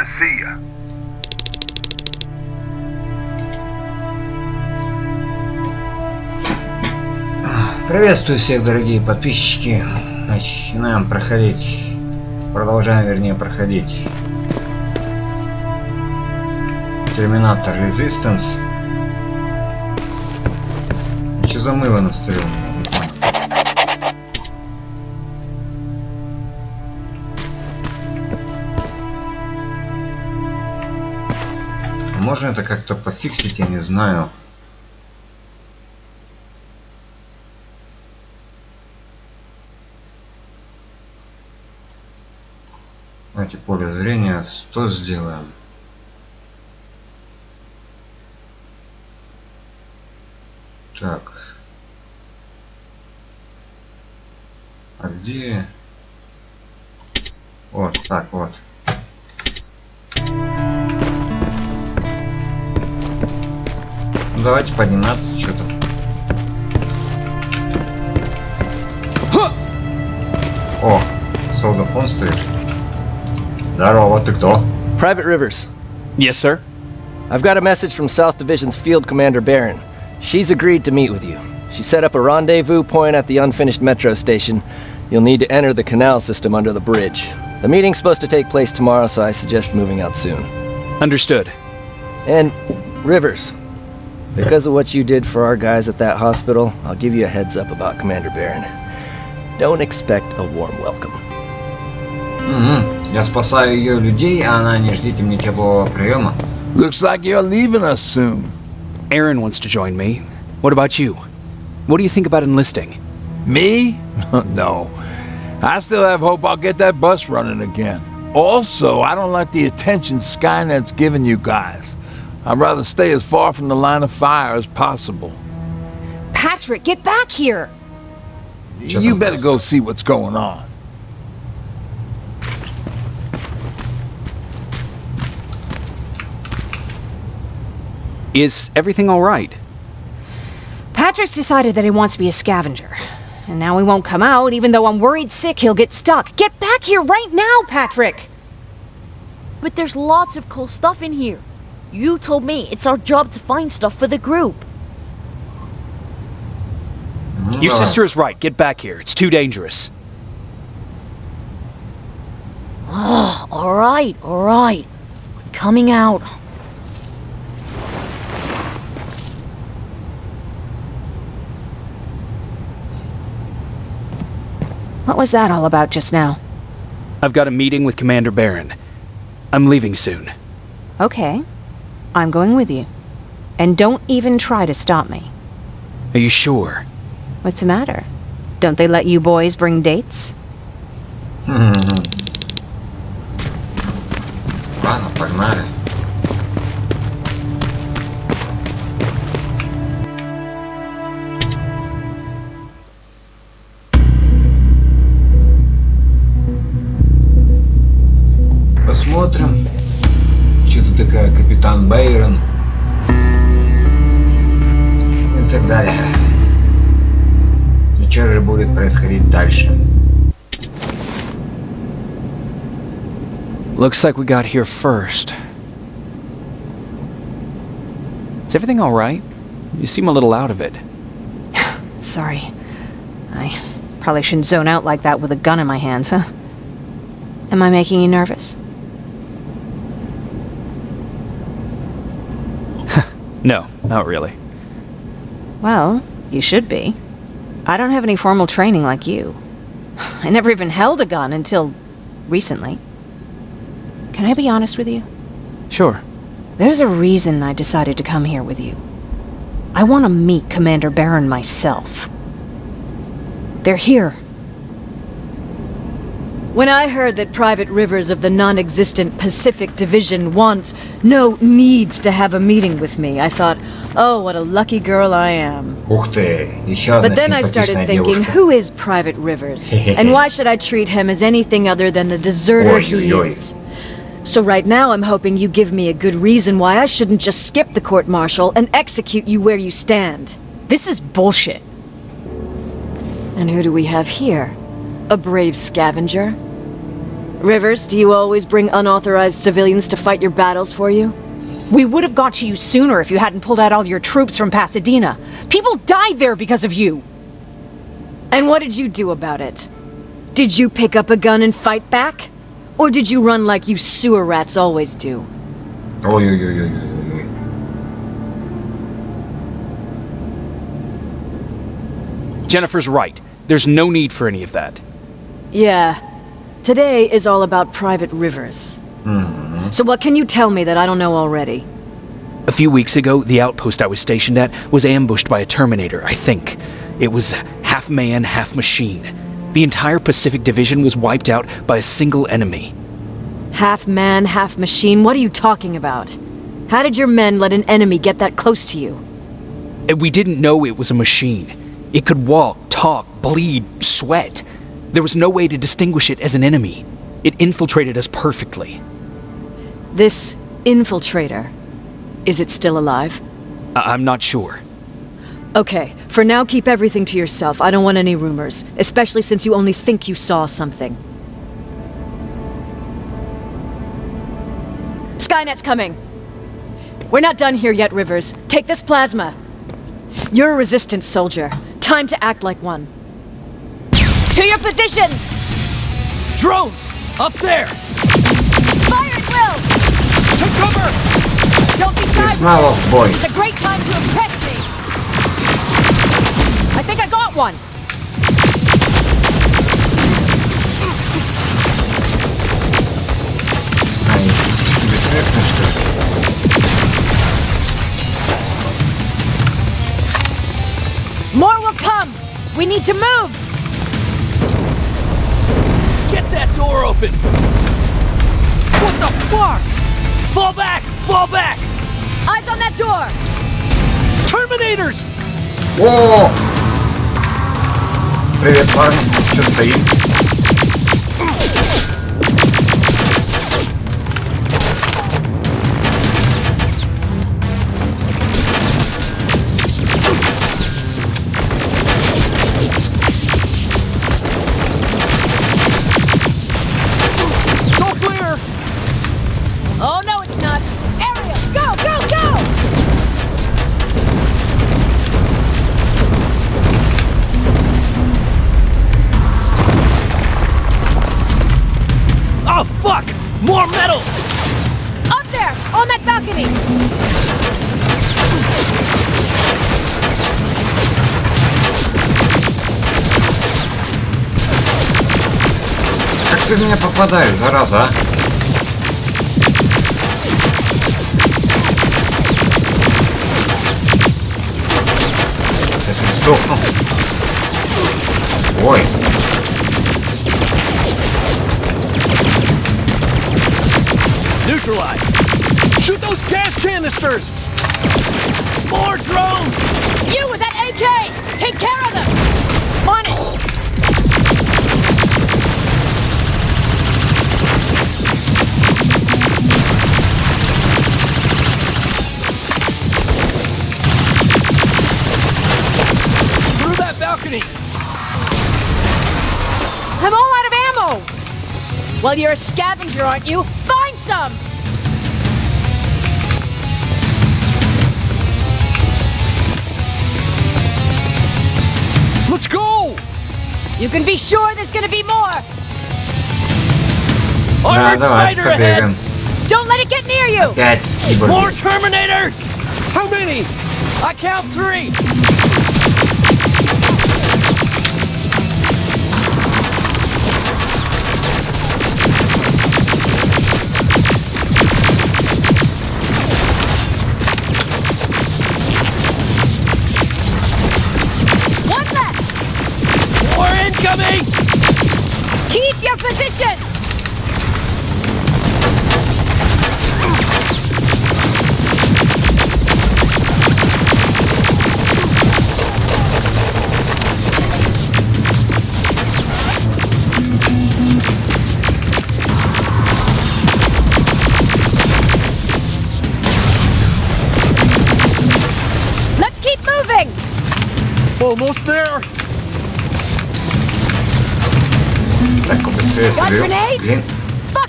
man, see ya. Приветствую всех, дорогие подписчики. Начинаем проходить. Продолжаем, вернее, проходить Terminator Resistance. Что за мыло настроил? Можно это как-то пофиксить, я не знаю. Давайте поле зрения 100 сделаем. Так. А где? Вот, так вот. Ну, давайте подниматься что-то. О, солдафон стоит. Здорово, ты кто? Private Rivers. Yes, sir. I've got a message from South Division's Field Commander Barron. She's agreed to meet with you. She set up a rendezvous point at the unfinished metro station. You'll need to enter the canal system under the bridge. The meeting's supposed to take place tomorrow, so I suggest moving out soon. Understood. And, Rivers, because of what you did for our guys at that hospital, I'll give you a heads up about Commander Barron. Don't expect a warm welcome. Я спасаю ее людей, а она не ждите мне теплого приема. Looks like you're leaving us soon. Aaron wants to join me. What about you? What do you think about enlisting? Me? No. I still have hope I'll get that bus running again. Also, I don't like the attention Skynet's giving you guys. I'd rather stay as far from the line of fire as possible. Patrick, get back here! You better go see what's going on. Is everything all right? Patrick's decided that he wants to be a scavenger. And now he won't come out, even though I'm worried sick he'll get stuck. Get back here right now, Patrick! But there's lots of cool stuff in here. You told me it's our job to find stuff for the group. Your sister is right. Get back here. It's too dangerous. Oh, alright. I'm coming out. What was that all about just now? I've got a meeting with Commander Barron. I'm leaving soon. Okay. I'm going with you. And don't even try to stop me. Are you sure? What's the matter? Don't they let you boys bring dates? Ладно, погнали. Посмотрим, что ты такая, капитан Бейрон и так далее. И что же будет происходить дальше? Looks like we got here first. Is everything all right? You seem a little out of it. Sorry. I probably shouldn't zone out like that with a gun in my hands, huh? Am I making you nervous? No, not really. Well, you should be. I don't have any formal training like you. I never even held a gun until recently. Can I be honest with you? Sure. There's a reason I decided to come here with you. I want to meet Commander Barron myself. They're here. When I heard that Private Rivers of the non-existent Pacific Division needs to have a meeting with me, I thought, oh, what a lucky girl I am. Ух ты, еще одна But then I started симпатичная thinking, девушка. who is Private Rivers? And why should I treat him as anything other than the deserter he Ой-ой-ой. is? So right now I'm hoping you give me a good reason why I shouldn't just skip the court-martial and execute you where you stand. This is bullshit. And who do we have here? A brave scavenger? Rivers, do you always bring unauthorized civilians to fight your battles for you? We would have got to you sooner if you hadn't pulled out all your troops from Pasadena. People died there because of you. And what did you do about it? Did you pick up a gun and fight back? Or did you run like you sewer rats always do? Ой-ой-ой-ой-ой-ой. Jennifer's right. There's no need for any of that. Yeah. Today is all about Private Rivers. So what can you tell me that I don't know already? A few weeks ago, the outpost I was stationed at was ambushed by a Terminator, I think. It was half man, half machine. The entire Pacific Division was wiped out by a single enemy. Half man, half machine? What are you talking about? How did your men let an enemy get that close to you? And we didn't know it was a machine. It could walk, talk, bleed, sweat. There was no way to distinguish it as an enemy. It infiltrated us perfectly. This infiltrator, is it still alive? I'm not sure. Okay, for now keep everything to yourself. I don't want any rumors, especially since you only think you saw something. Skynet's coming. We're not done here yet, Rivers. Take this plasma. You're a resistance soldier. Time to act like one. To your positions! Drones! Up there! Fire at will! Take cover! Don't be shy! Smell of boy. It's a great time to impress me! I think I got one! Ай, бессмертный, что ли? More will come! We need to move! Get that door open! What the fuck? Fall back! Fall back! Eyes on that door! Terminators! О! Привет, парни. Чё стоим? Go clear! Oh no, it's not! Area! Go, go, go! Oh fuck! More metals! Up there! On that balcony! Как ты в меня попадаешь, зараза, а? Сейчас не сдохну. Ой. Neutralized! Shoot those gas canisters! More drones! You with that AK! Take care of them! On it! Through that balcony! I'm all out of ammo! Well, you're a scavenger, aren't you? Find some! Let's go! You can be sure there's gonna be more! Armored давай, spider ahead! побегаем. Don't let it get near you! Опять More киборги. Terminators! How many? I count 3! One less! More incoming! Keep your position! Let's keep moving! Almost there! Так, побыстрее Got соберем. grenades? Блин.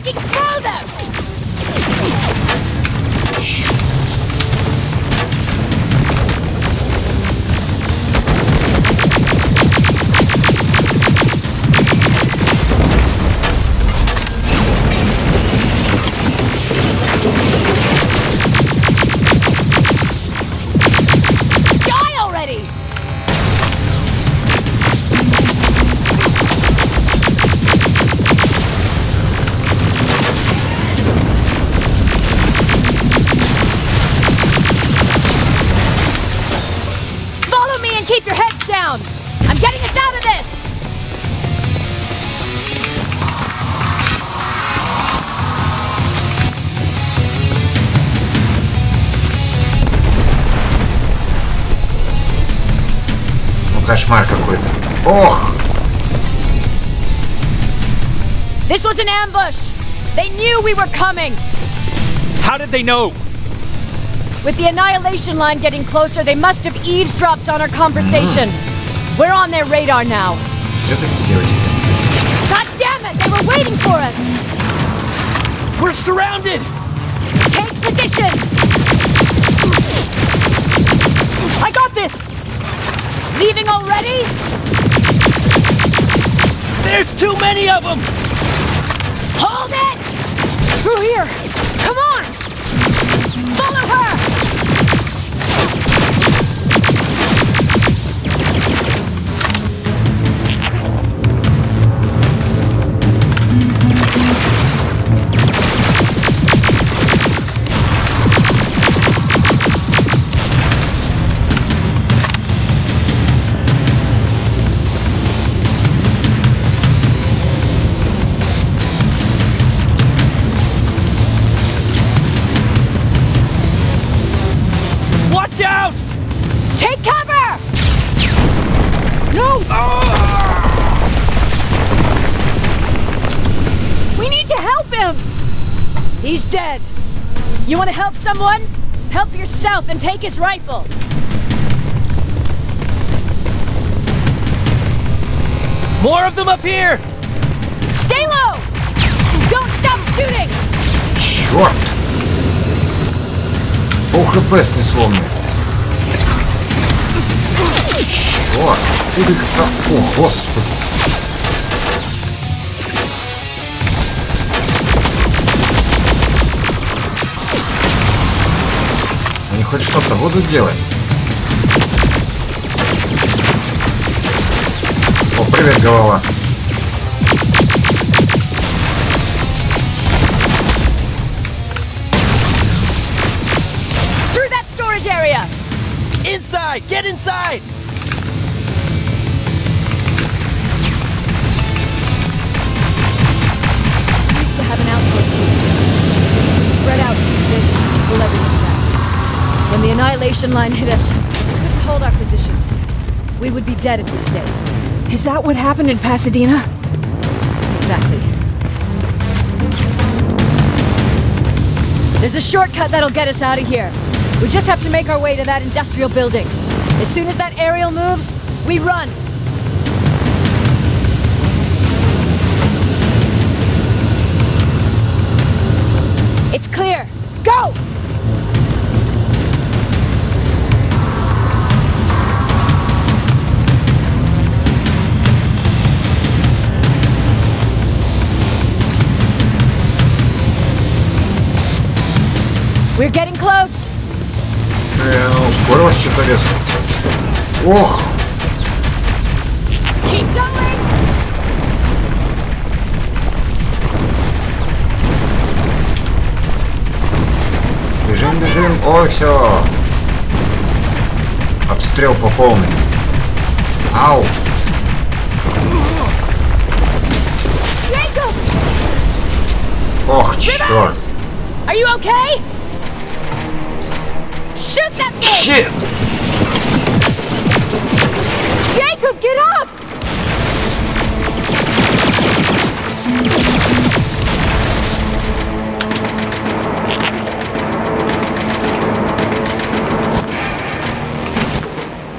fucking throw them! Die already! Follow me and keep your heads down! I'm getting us out of this! Ну, кошмар какой-то. Ох! This was an ambush! They knew we were coming! How did they know? With the annihilation line getting closer, they must have eavesdropped on our conversation. We're on their radar now. Все-таки девочки. God damn it! They were waiting for us! We're surrounded! Take positions! I got this! Leaving already? There's too many of them! Hold it! Through here! Come on! Follow her! Watch out! Take cover! No! We need to help him! He's dead. You want to help someone? Help yourself and take his rifle. More of them up here! Stay low! Don't stop shooting! Черт! Пол хп снесло мне. Черт! Ты как... О, господи! Они хоть что-то будут делать? О, привет, голова. Through that storage area! Inside! Get inside! We used to have an outpost here. We spread out too thin to pull everything back. When the annihilation line hit us, we couldn't hold our positions. We would be dead if we stayed. Is that what happened in Pasadena? Exactly. There's a shortcut that'll get us out of here. We just have to make our way to that industrial building. As soon as that aerial moves, we run. It's clear. Go! We're getting close. Скорость что-то резко. Ох! Keep going. Бежим, бежим. Ой, все. Обстрел по полной. Ау! Jacob! Ох, черт! Are you okay? Shoot that thing! Щит! Jacob, get up!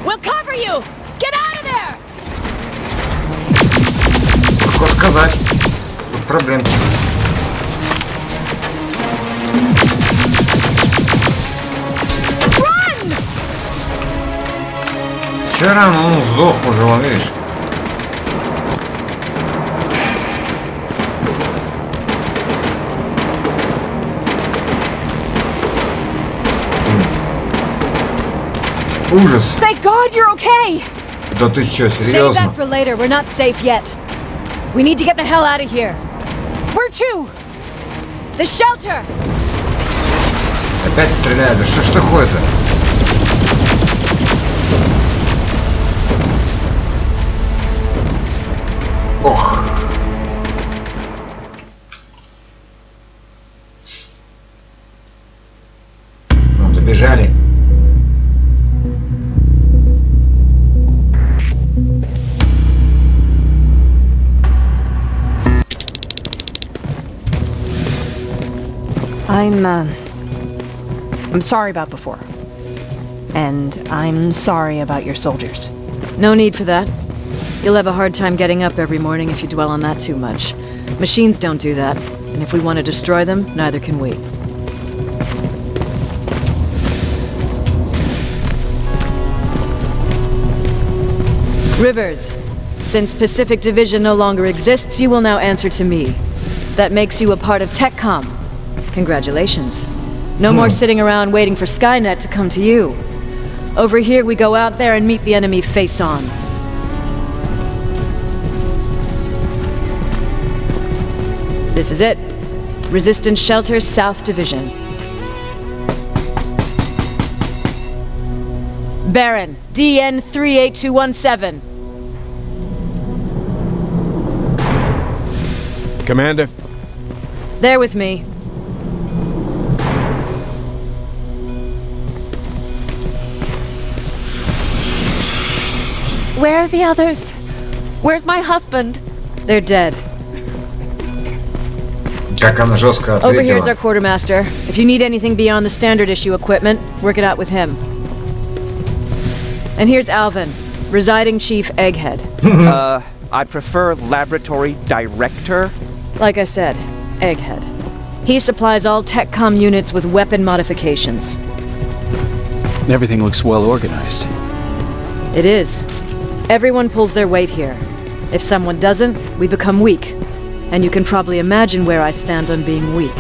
We'll cover you! Get out of there! Легко сказать. Тут проблемки. Все равно он сдох уже, вон, видишь? Ужас. Thank God you're okay! Да ты чё, Save серьезно? that for later. We're not safe yet. We need to get the hell out of here. Where to? The shelter! Опять стреляют. Да что ж такое-то? Ох. Ну, добежали. I'm sorry about before. And I'm sorry about your soldiers. No need for that. You'll have a hard time getting up every morning if you dwell on that too much. Machines don't do that, and if we want to destroy them, neither can we. Rivers, since Pacific Division no longer exists, you will now answer to me. That makes you a part of TechCom. Congratulations. No more sitting around waiting for Skynet to come to you. Over here, we go out there and meet the enemy face on. This is it. Resistance Shelter, South Division. Baron, DN 38217. Commander? There with me. Where are the others? Where's my husband? They're dead. Как она жестко Over here's our ответила. quartermaster. If you need anything beyond the standard issue equipment, work it out with him. And here's Alvin, residing chief Egghead. I prefer laboratory director. Like I said, Egghead. He supplies all TechCom units with weapon modifications. Everything looks well organized. It is. Everyone pulls their weight here. If someone doesn't, we become weak. And you can probably imagine where I stand on being weak.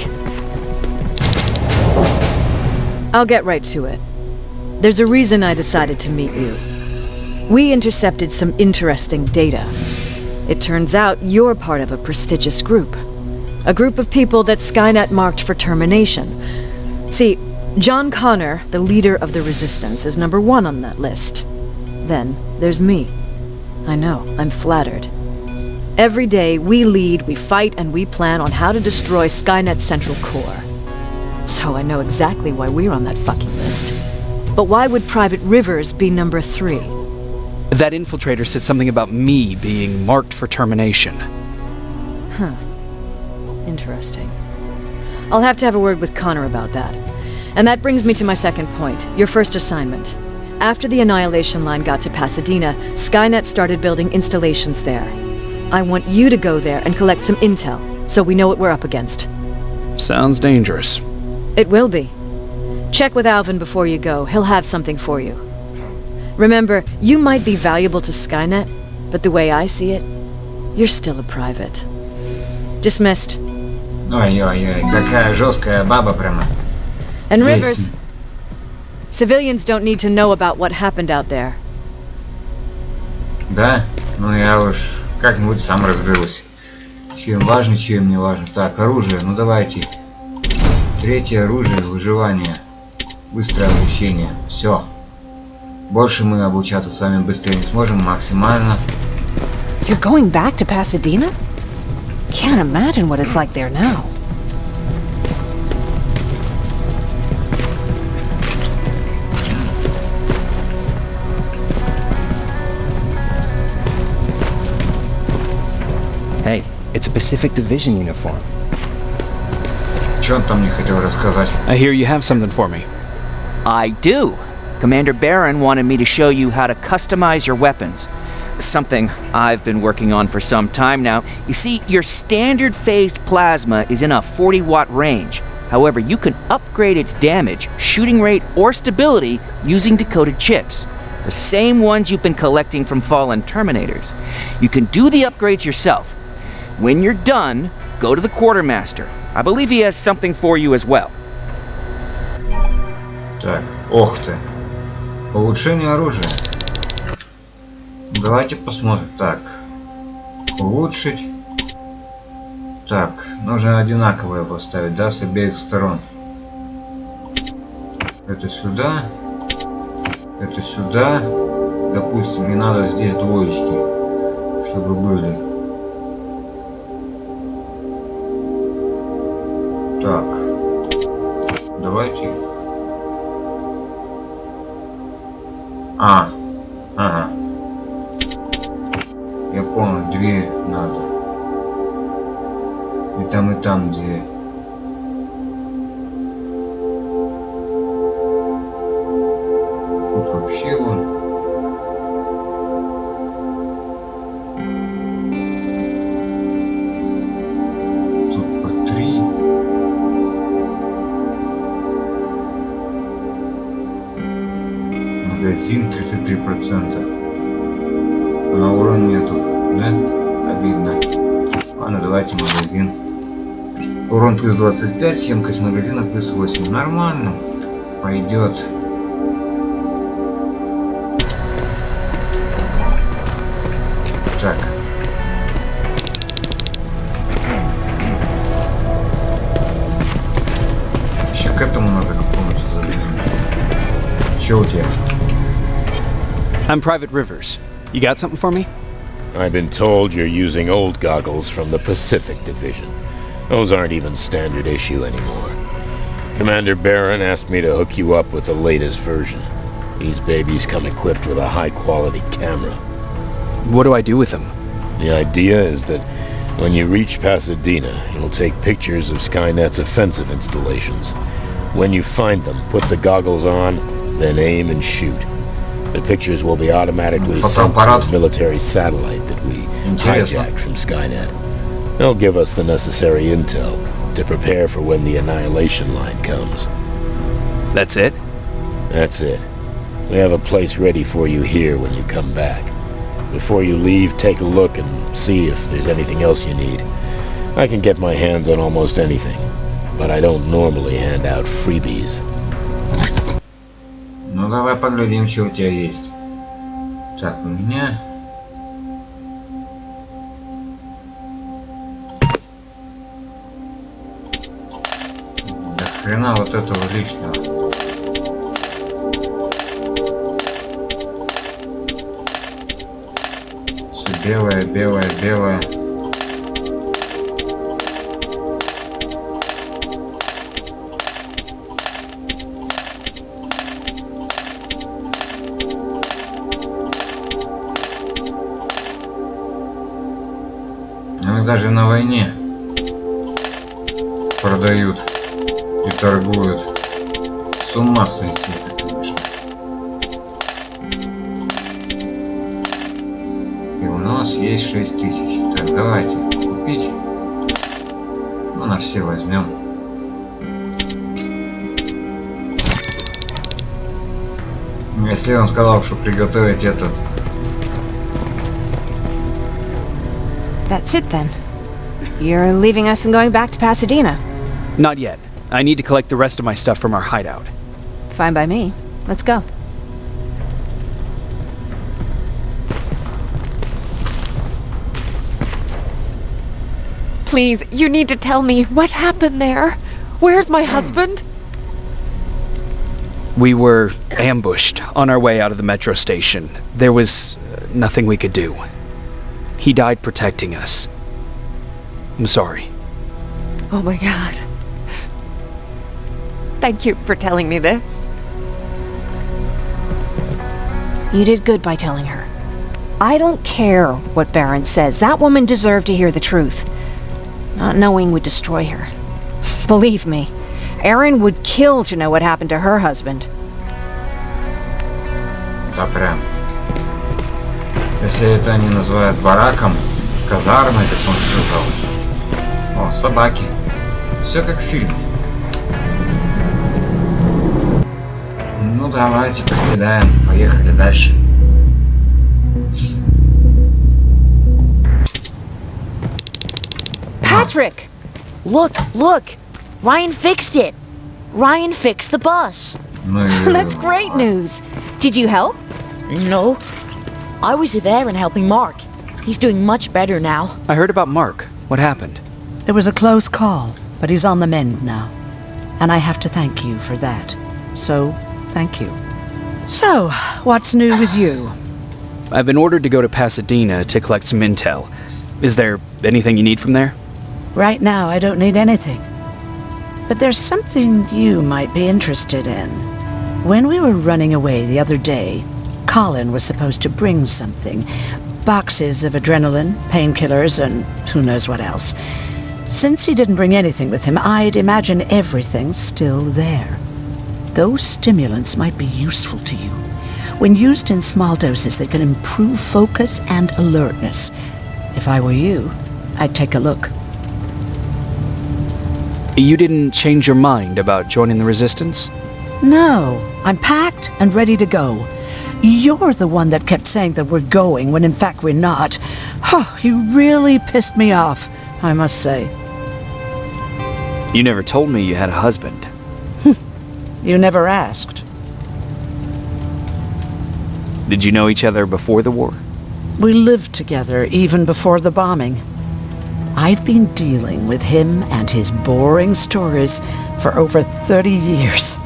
I'll get right to it. There's a reason I decided to meet you. We intercepted some interesting data. It turns out you're part of a prestigious group. A group of people that Skynet marked for termination. See, John Connor, the leader of the Resistance, is number 1 on that list. Then there's me. I know, I'm flattered. Every day, we lead, we fight, and we plan on how to destroy Skynet's central core. So I know exactly why we're on that fucking list. But why would Private Rivers be number 3? That infiltrator said something about me being marked for termination. Huh. Interesting. I'll have to have a word with Connor about that. And that brings me to my second point, your first assignment. After the Annihilation Line got to Pasadena, Skynet started building installations there. I want you to go there and collect some intel, so we know what we're up against. Sounds dangerous. It will be. Check with Alvin before you go. He'll have something for you. Remember, you might be valuable to Skynet, but the way I see it, you're still a private. Dismissed. Ой-ой-ой, какая жесткая баба прямо. And Yes. Rivers, civilians don't need to know about what happened out there. Да? Ну я уж как-нибудь сам разберусь. Чем важно, чем не важно. Так, оружие, ну давайте. Третье оружие, выживание. Быстрое обучение. Все. Больше мы обучаться с вами быстрее не сможем, максимально. You're going back to Pasadena? Can't imagine what it's like there now. Hey, it's a Pacific Division uniform. Что он там мне хотел рассказать? I hear you have something for me. I do. Commander Barron wanted me to show you how to customize your weapons. Something I've been working on for some time now. You see, your standard phased plasma is in a 40-watt range. However, you can upgrade its damage, shooting rate, or stability using decoded chips. The same ones you've been collecting from fallen Terminators. You can do the upgrades yourself. When you're done, go to the quartermaster. I believe he has something for you as well. Так, ох ты. Улучшение оружия. Давайте посмотрим. Так. Улучшить. Так, нужно одинаковое поставить, да, с обеих сторон. Это сюда. Это сюда. Допустим, не надо здесь двоечки, чтобы были. Так. Давайте. Ага. Я понял, две надо. И там две. Тут вообще вон. Тут по 3. Магазин 33%. На урон нету, да? Обидно. Ладно, давайте магазин. Урон плюс 25, емкость магазина плюс 8. Нормально. Пойдет. Так. Еще к этому надо какому-то заглянуть. Че у тебя? I'm Private Rivers. You got something for me? I've been told you're using old goggles from the Pacific Division. Those aren't even standard issue anymore. Commander Barron asked me to hook you up with the latest version. These babies come equipped with a high-quality camera. What do I do with them? The idea is that when you reach Pasadena, you'll take pictures of Skynet's offensive installations. When you find them, put the goggles on, then aim and shoot. The pictures will be automatically sent to a military satellite that we hijacked from Skynet. They'll give us the necessary intel to prepare for when the annihilation line comes. That's it? That's it. We have a place ready for you here when you come back. Before you leave, take a look and see if there's anything else you need. I can get my hands on almost anything, but I don't normally hand out freebies. Ну давай поглядим, что у тебя есть. Так, у меня... До хрена вот этого лишнего. Все белое, белое, белое. Даже на войне продают и торгуют. С ума сойти, конечно. И у нас есть 6000. Так, давайте купить. Ну, на все возьмем. Если он сказал, что приготовить этот... That's it then. You're leaving us and going back to Pasadena. Not yet. I need to collect the rest of my stuff from our hideout. Fine by me. Let's go. Please, you need to tell me what happened there. Where's my husband? We were ambushed on our way out of the metro station. There was nothing we could do. He died protecting us. I'm sorry. Oh my god. Thank you for telling me this. You did good by telling her. I don't care what Barron says. That woman deserved to hear the truth. Not knowing would destroy her. Believe me, Erin would kill to know what happened to her husband. Да прям. Если это они называют бараком, казармой, как он сказал. О, собаки. Все как в фильме. Ну давайте покидаем, поехали дальше. Patrick! Look, look! Ryan fixed it! Ryan fixed the bus! Ну и... That's great news. Did you help? No. I was there and helping Mark. He's doing much better now. I heard about Mark. What happened? It was a close call, but he's on the mend now. And I have to thank you for that. So, thank you. So, what's new with you? I've been ordered to go to Pasadena to collect some intel. Is there anything you need from there? Right now, I don't need anything. But there's something you might be interested in. When we were running away the other day, Colin was supposed to bring something. Boxes of adrenaline, painkillers, and who knows what else. Since he didn't bring anything with him, I'd imagine everything's still there. Those stimulants might be useful to you. When used in small doses, they can improve focus and alertness. If I were you, I'd take a look. You didn't change your mind about joining the Resistance? No, I'm packed and ready to go. You're the one that kept saying that we're going when in fact we're not. Oh, you really pissed me off, I must say. You never told me you had a husband. You never asked. Did you know each other before the war? We lived together even before the bombing. I've been dealing with him and his boring stories for over 30 years.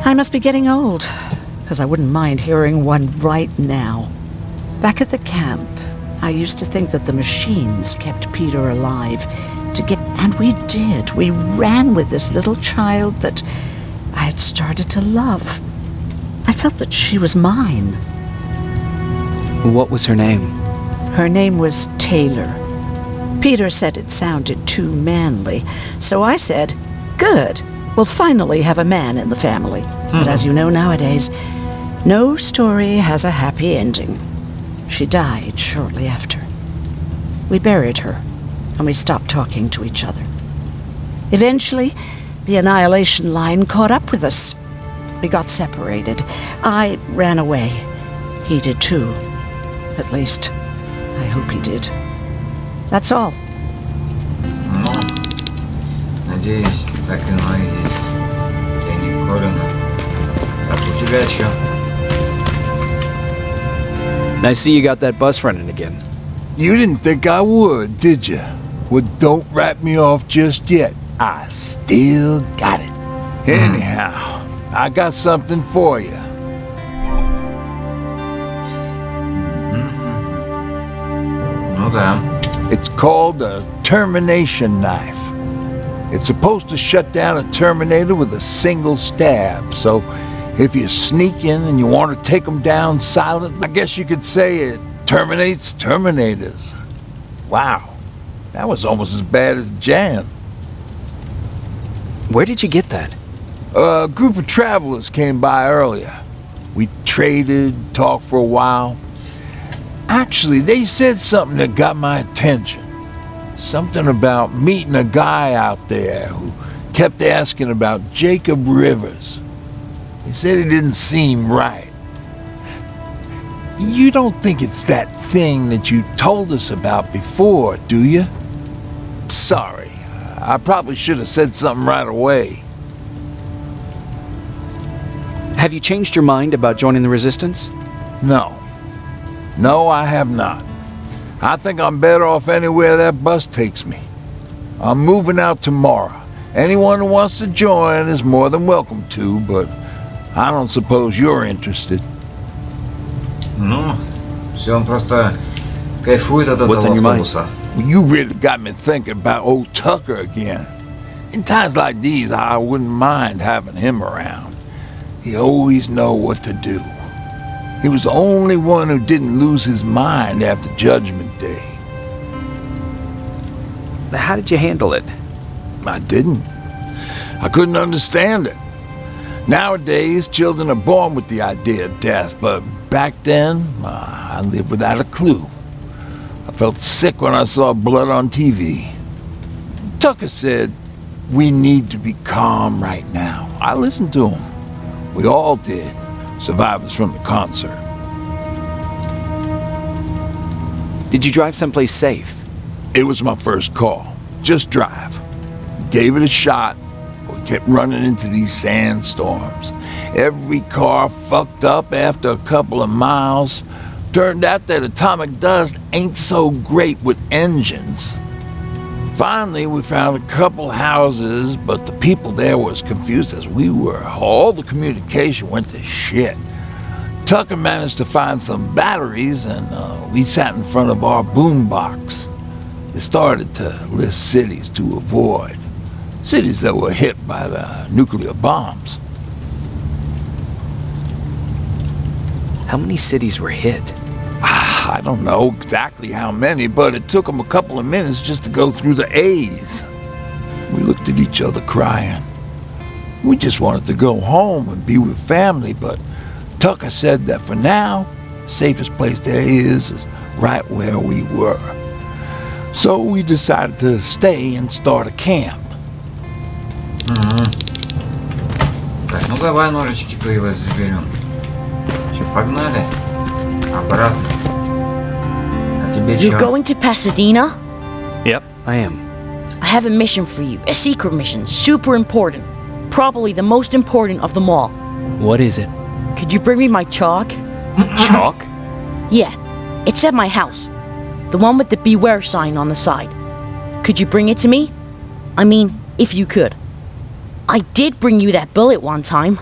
I must be getting old, because I wouldn't mind hearing one right now. Back at the camp, I used to think that the machines kept Peter alive. And we did. We ran with this little child that I had started to love. I felt that she was mine. What was her name? Her name was Taylor. Peter said it sounded too manly, so I said, good, we'll finally have a man in the family. But as you know nowadays, no story has a happy ending. She died shortly after. We buried her, and we stopped talking to each other. Eventually, the Annihilation Line caught up with us. We got separated. I ran away. He did too. At least, I hope he did. That's all. Ну, надеюсь, так и оно и есть. Я не Колина. Как у тебя еще? I see you got that bus running again. You didn't think I would, did you? Well, don't wrap me off just yet. I still got it. Anyhow, I got something for you. Ну да. It's called a termination knife. It's supposed to shut down a Terminator with a single stab, so if you sneak in and you want to take them down silently, I guess you could say it terminates Terminators. Wow, that was almost as bad as Jan. Where did you get that? A group of travelers came by earlier. We traded, talked for a while. Actually, they said something that got my attention. Something about meeting a guy out there who kept asking about Jacob Rivers. He said he didn't seem right. You don't think it's that thing that you told us about before, do you? Sorry, I probably should have said something right away. Have you changed your mind about joining the Resistance? No. No, I have not. I think I'm better off anywhere that bus takes me. I'm moving out tomorrow. Anyone who wants to join is more than welcome to, but I don't suppose you're interested. Ну, все, он просто кайфует от этого What's on your mind? автобуса. Well, you really got me thinking about old Tucker again. In times like these, I wouldn't mind having him around. He always know what to do. He was the only one who didn't lose his mind after Judgment Day. How did you handle it? I didn't. I couldn't understand it. Nowadays, children are born with the idea of death, but back then, I lived without a clue. I felt sick when I saw blood on TV. Tucker said, we need to be calm right now. I listened to him. We all did. Survivors from the concert. Did you drive someplace safe? It was my first call. Just drive. Gave it a shot. We kept running into these sandstorms. Every car fucked up after a couple of miles. Turned out that atomic dust ain't so great with engines. Finally, we found a couple houses, but the people there were as confused as we were. All the communication went to shit. Tucker managed to find some batteries, and we sat in front of our boombox. They started to list cities to avoid. Cities that were hit by the nuclear bombs. How many cities were hit? I don't know exactly how many, but it took them a couple of minutes just to go through the A's. We looked at each other crying. We just wanted to go home and be with family, but Tucker said that for now, the safest place there is right where we were. So we decided to stay and start a camp. Так, ну давай ножички твои заберем. Че, погнали? Обратно. А тебе You're чё? going to Pasadena? Yep, I am. I have a mission for you. A secret mission. Super important. Probably the most important of them all. What is it? Could you bring me my chalk? Chalk? Yeah. It's at my house. The one with the beware sign on the side. Could you bring it to me? I mean, if you could. I did bring you that bullet one time.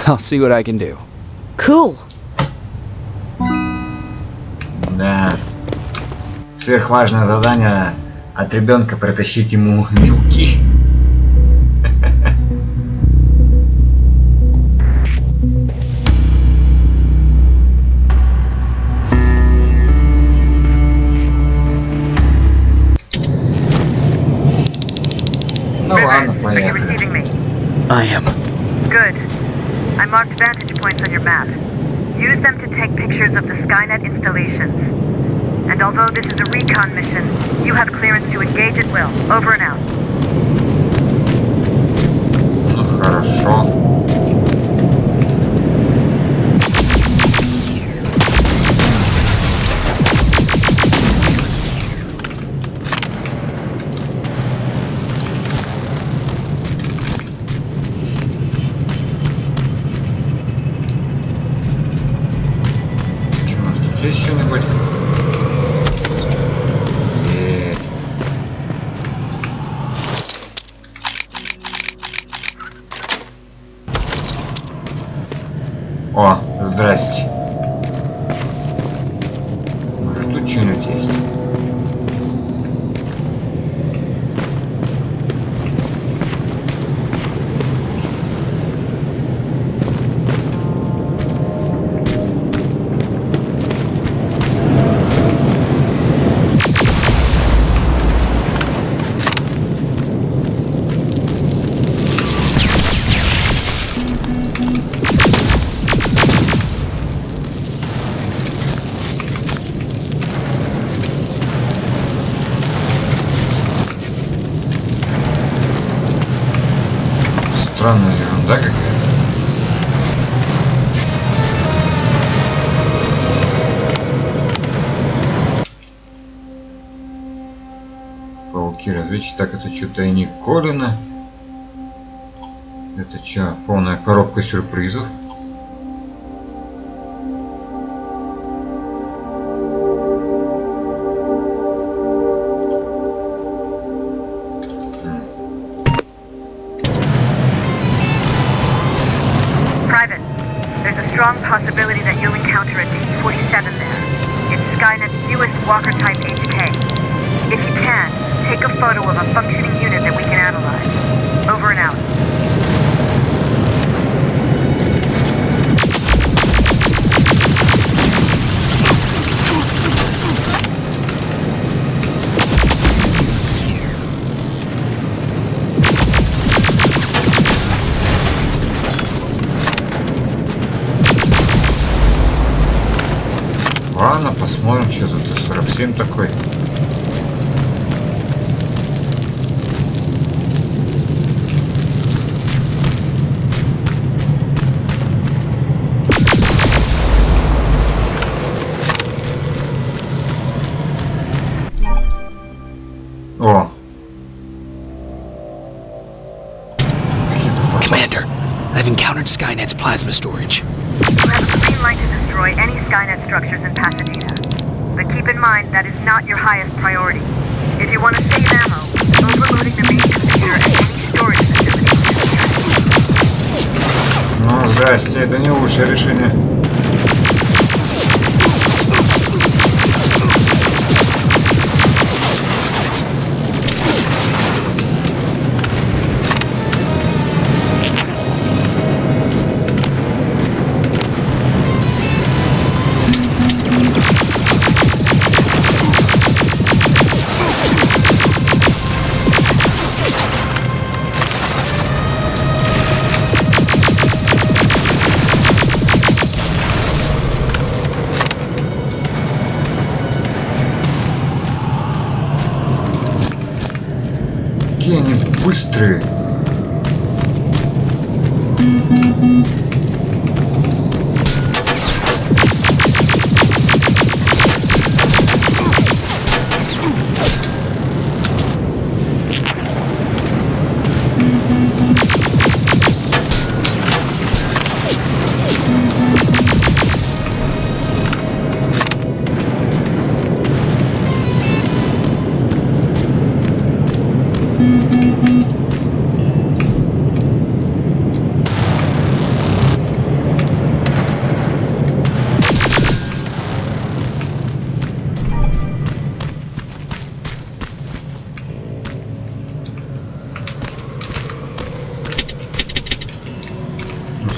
I'll see what I can do. Cool. Да. Сверхважное задание от ребенка протащить ему мелки. Ну ладно, поехали. I am. Good. I marked vantage points on your map. Use them to take pictures of the Skynet installations. And although this is a recon mission, you have clearance to engage at will. Over and out. Ну хорошо. Здесь что-нибудь? О, здрасте. Может, тут что-нибудь есть? Странная ерунда какая-то. Пауки разведчики. Так, это что, тайник Колина? Это что, полная коробка сюрпризов? Strong possibility that you'll encounter a T-47 there. It's Skynet's newest Walker-type HK. If you can, take a photo of a functioning unit that we can analyze. Over and out. Ладно, посмотрим, что тут 47 такой. I've encountered Skynet's plasma storage. You have a green light to destroy any Skynet structures in Pasadena. But keep in mind, that is not your highest priority. If you want to save ammo, overloading the main computer and any storage facility. Ну, здрасте, это не лучшее решение. Какие они быстрые.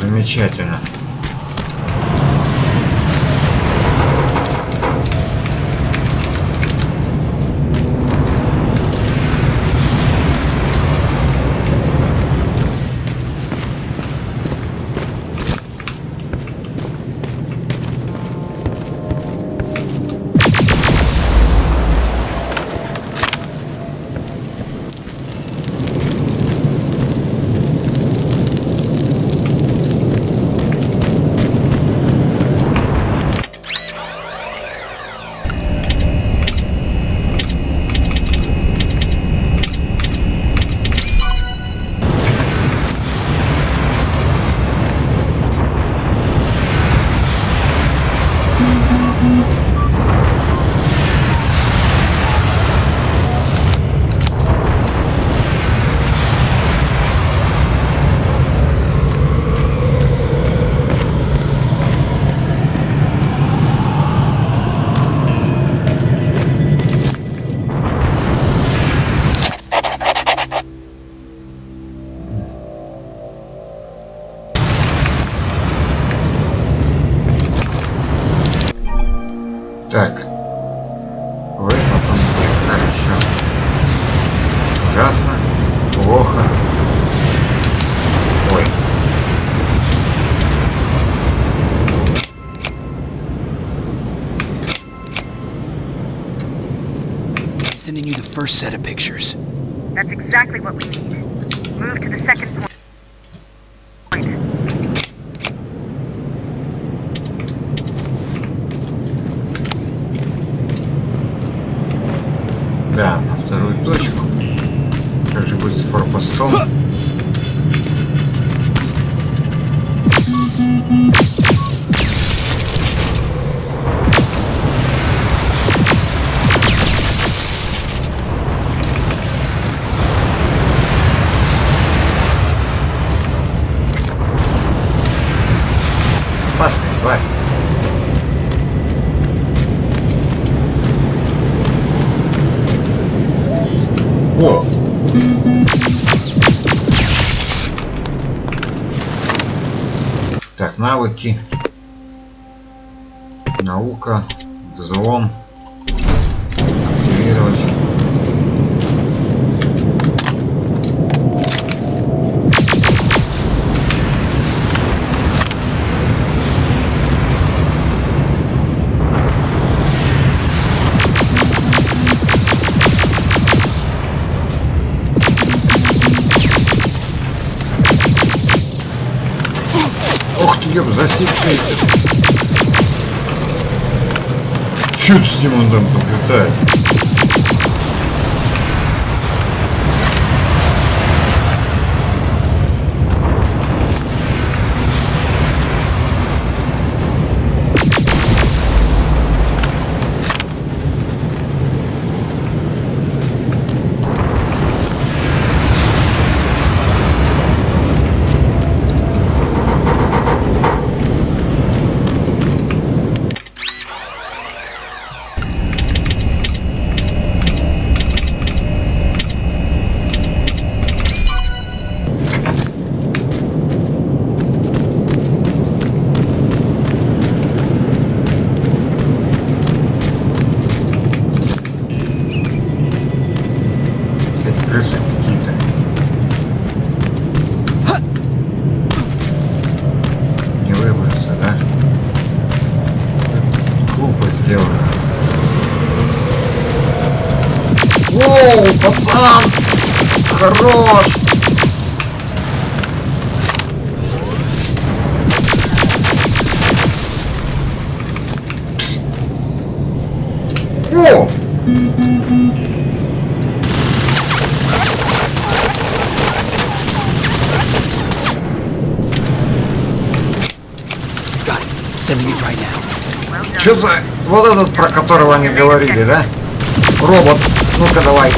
Замечательно. Так. Вы потом хорошо. Ужасно. Плохо. Ой. Sending you the first set of pictures. That's exactly what we need. Move to the second point. Да, на вторую точку. Как же будет с форпостом? Опасная тварь. О! Так, навыки. Наука. Взлом. Активировать. Ёб, засекайте. Чуть с ним он там подлетает. Пацан! Хорош! О! Что за... Вот этот, про которого они говорили, да? Робот. Ну-ка, давай.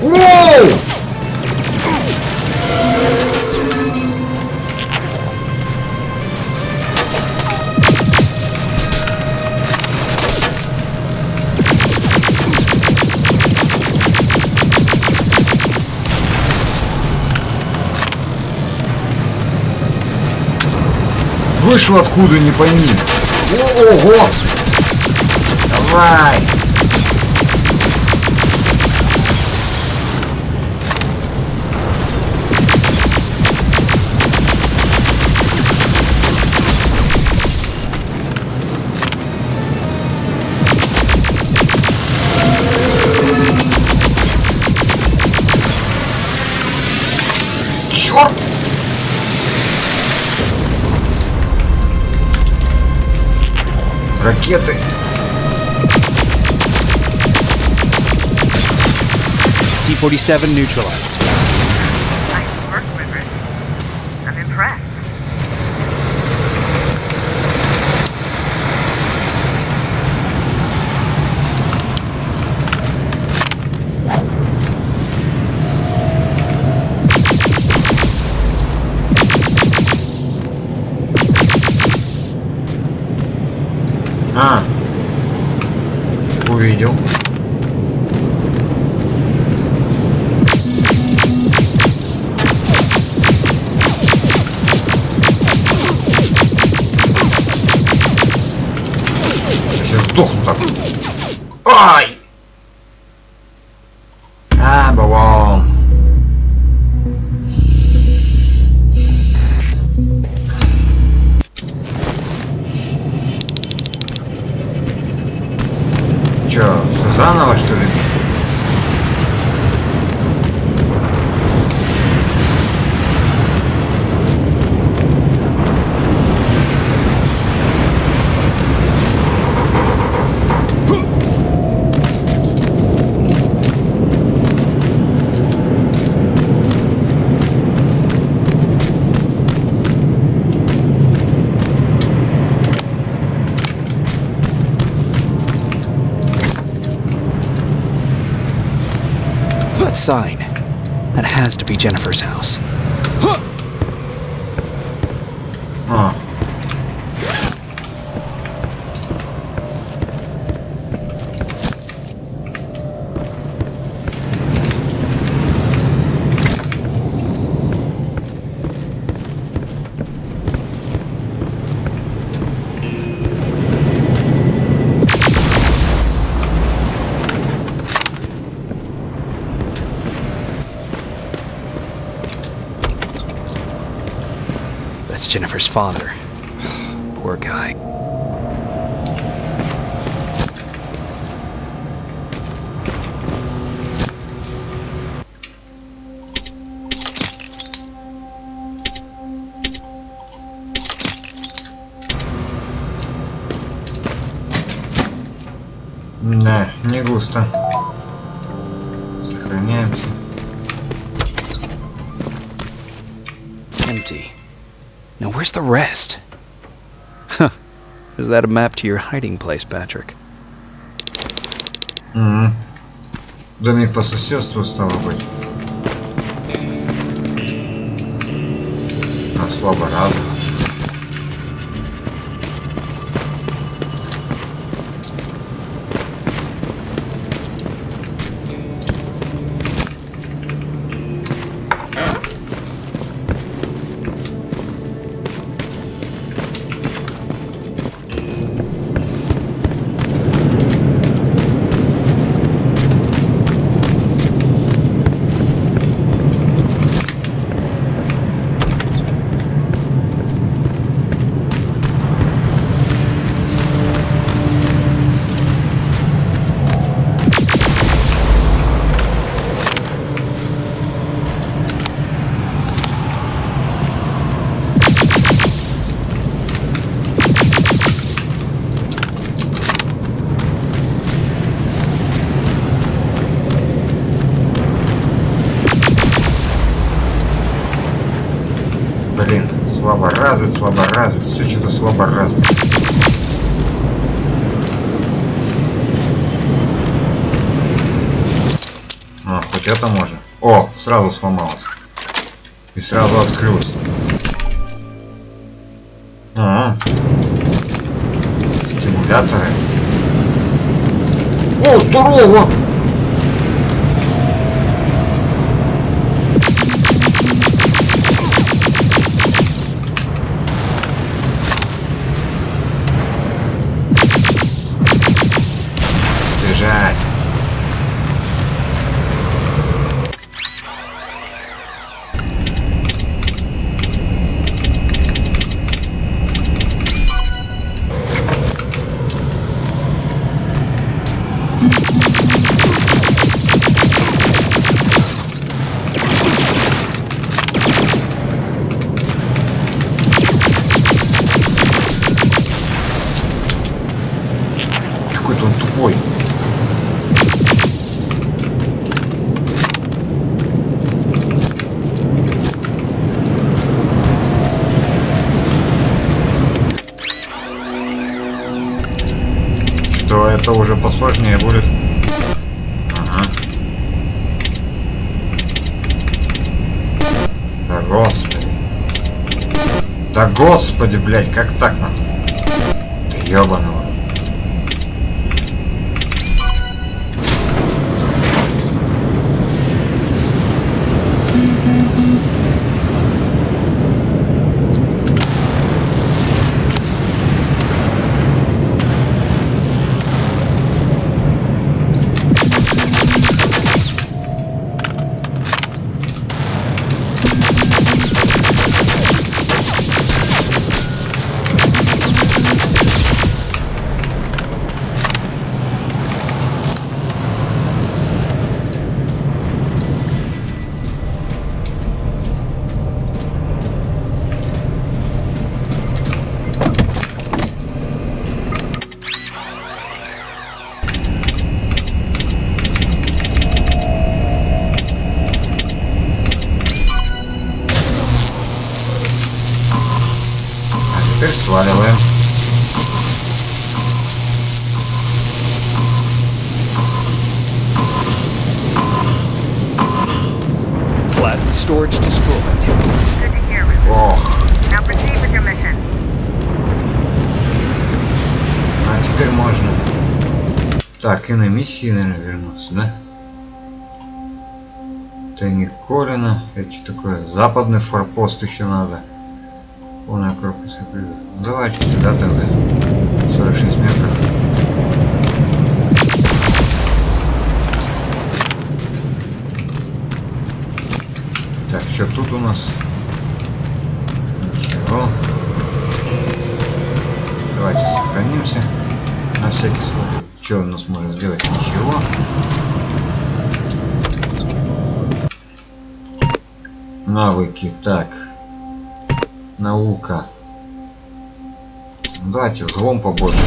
Воу! Вышел откуда, не пойми. Ого! Давай! Черт! Ракеты. T-47 neutralized. Nice work, Rivers. I'm impressed. А, увидел. Сейчас сдохну так. Ай! А, бывал. Чё, все заново, что ли? That sign. That has to be Jennifer's house. А. That's Jennifer's father. Poor guy. Да, не густо. Сохраняемся. Empty. Now where's the rest? Huh. Is that a map to your hiding place, Patrick? Домик по соседству, стало быть. Особо рад. слабо развит. Все что-то слабо развит. А, хоть это можно. О, сразу сломалось. И сразу открылось. Стимуляторы. О, здорово! Бежать. Какой-то он тупой. Что это уже посложнее будет. Ага. Да господи. Да господи, блядь, как так-то? Да ёбаного. Теперь сваливаем. Plasma storage destroyed. Good to hear. Ох. Now proceed with your mission. А теперь можно. Так, и на миссии, наверное, вернуться, да? Тайник Колина. Это что такое? Западный форпост еще надо. Полная корпус. Давайте сюда тогда. 46 метров. Так, что тут у нас? Ничего. Давайте сохранимся. На всякий случай. Что у нас можно сделать? Ничего. Навыки. Так. Наука. Давайте взлом побольше.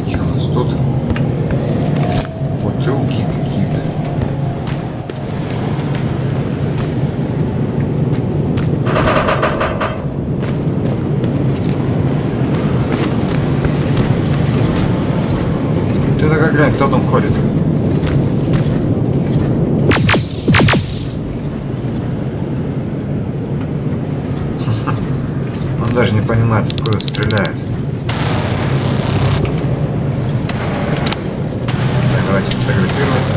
Что у нас тут? Бутылки какие-то. Ты-то как глянь, кто там ходит? Даже не понимает, откуда стреляет. Так, давайте фотографировать.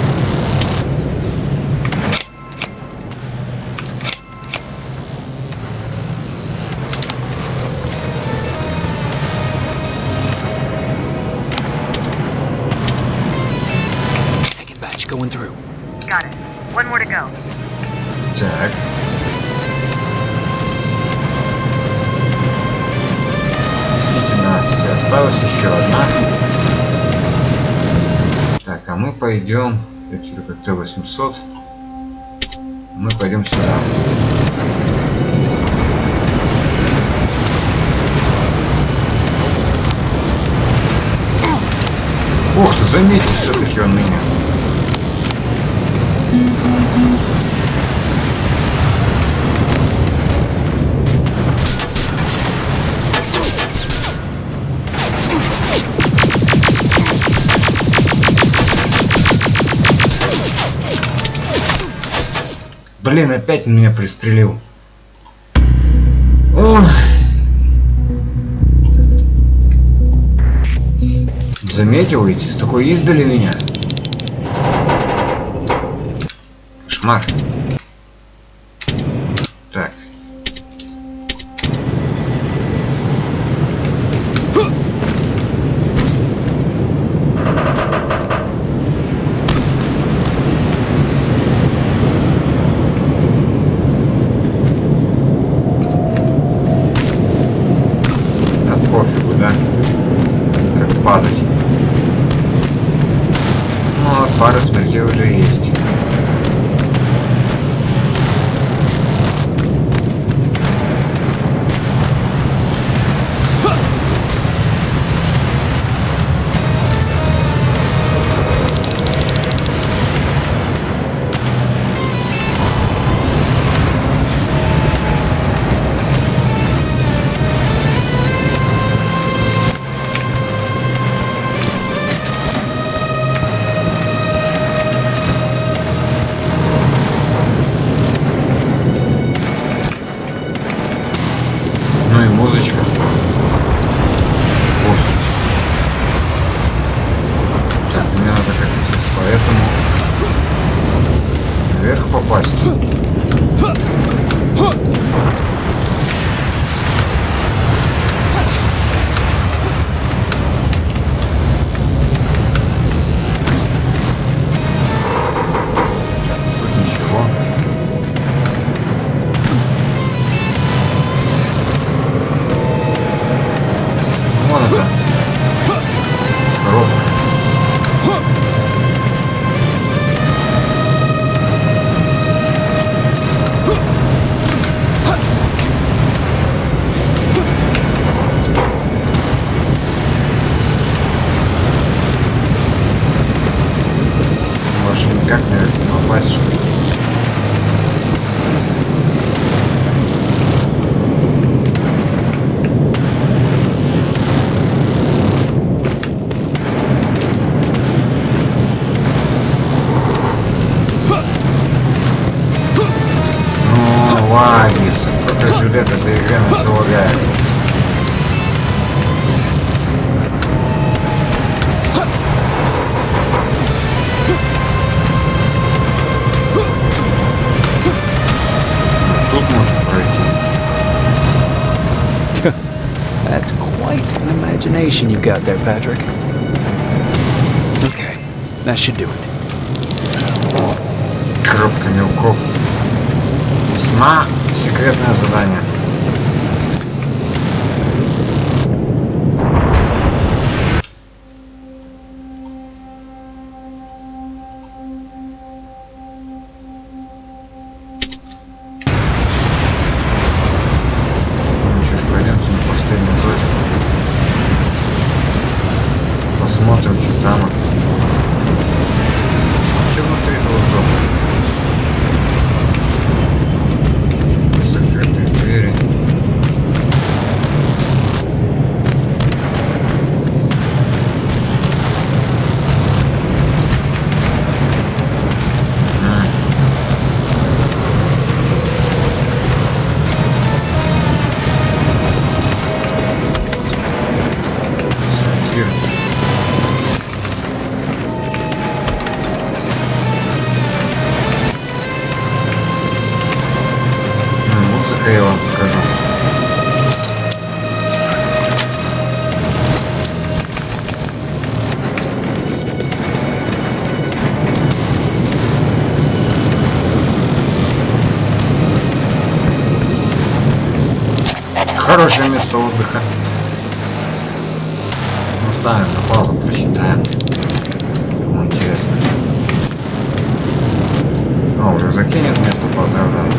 Second batch going through. Got it. One more to go. Так. Осталась еще одна. Так, а мы пойдем. Это как Т-800. Мы пойдем сюда. Ух ты, заметил все-таки он меня. Блин, опять он меня пристрелил. Ох. Заметил ведь, с такой издали меня. Кошмар. Так. Пофигу, да? Как падать. Ну, а пара смертей уже есть. Ну и музычка. Уф. Мне надо как-то поэтому вверх попасть. Тут ничего. Вон это. Коробка. Может никак, наверное, не попасть, что ли? Ну, лагис. Какой жилет этой игры на все лагает. Тут можно пройти. That's quite an imagination you've got there, Patrick. Okay, that should do it. Коробка мелков. Весьма секретное задание. Ну что ж, пойдемте на последнюю точку. Посмотрим, что там. Что внутри этого дома? Закрытые двери. Сортир. Музыка я вам покажу. Хорошее место отдыха. Ставим на паузу, прочитаем. Ну, интересно. А, уже закинет место, поздравляю.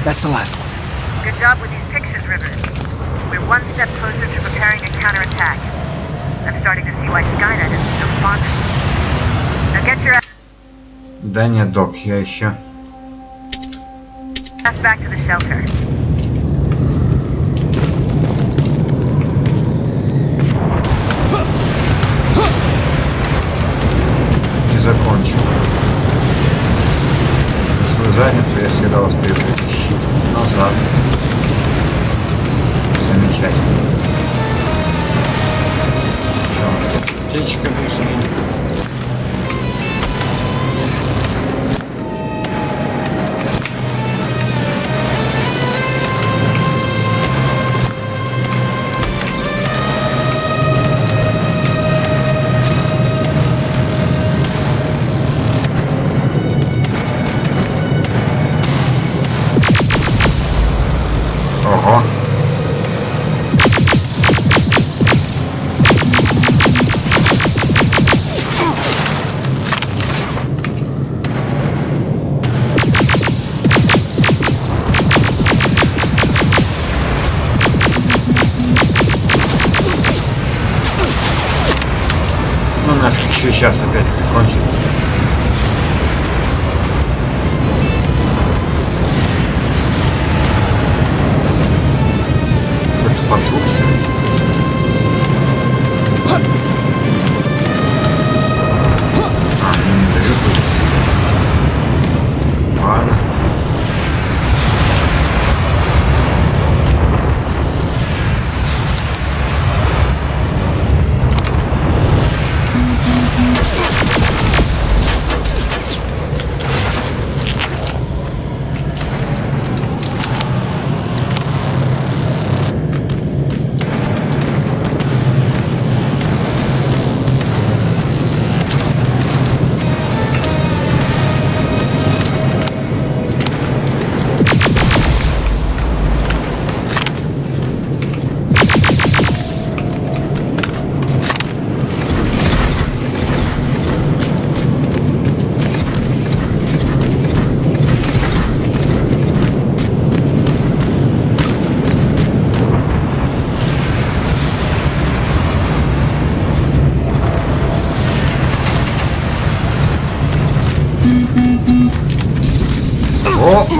That's the last one. Good job with these pictures, Rivers. We're one step closer to preparing a counterattack. I'm starting to see why Skynet isn't so fond of you. Now get your Да нет, док, я еще. ass back to the shelter. закончил. Если вы заняты, я всегда успею щит назад. Замечательно. Что? Птичка вышла. Ого. Ну нафиг, еще сейчас опять прикончит.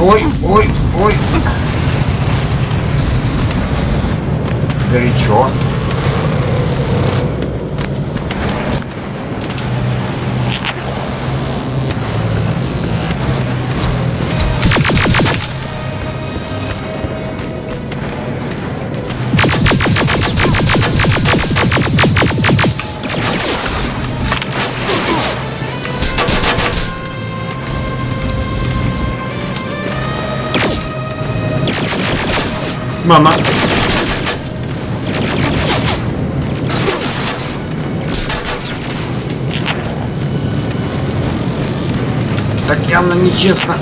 Ой, ой, ой. Горячо. Мама. Так явно нечестно.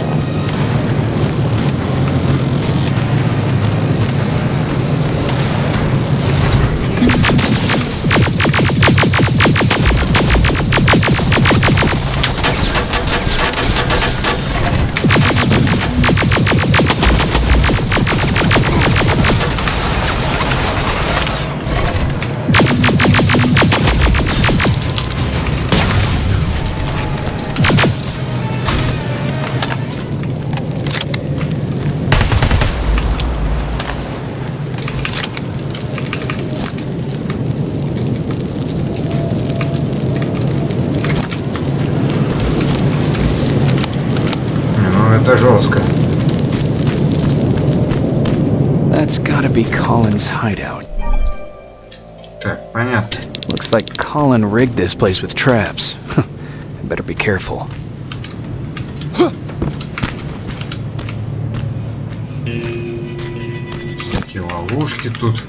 Это жестко. That's gotta be Colin's hideout. Так, понятно. Looks like Colin rigged this place with traps. I better be careful. Всякие ловушки тут.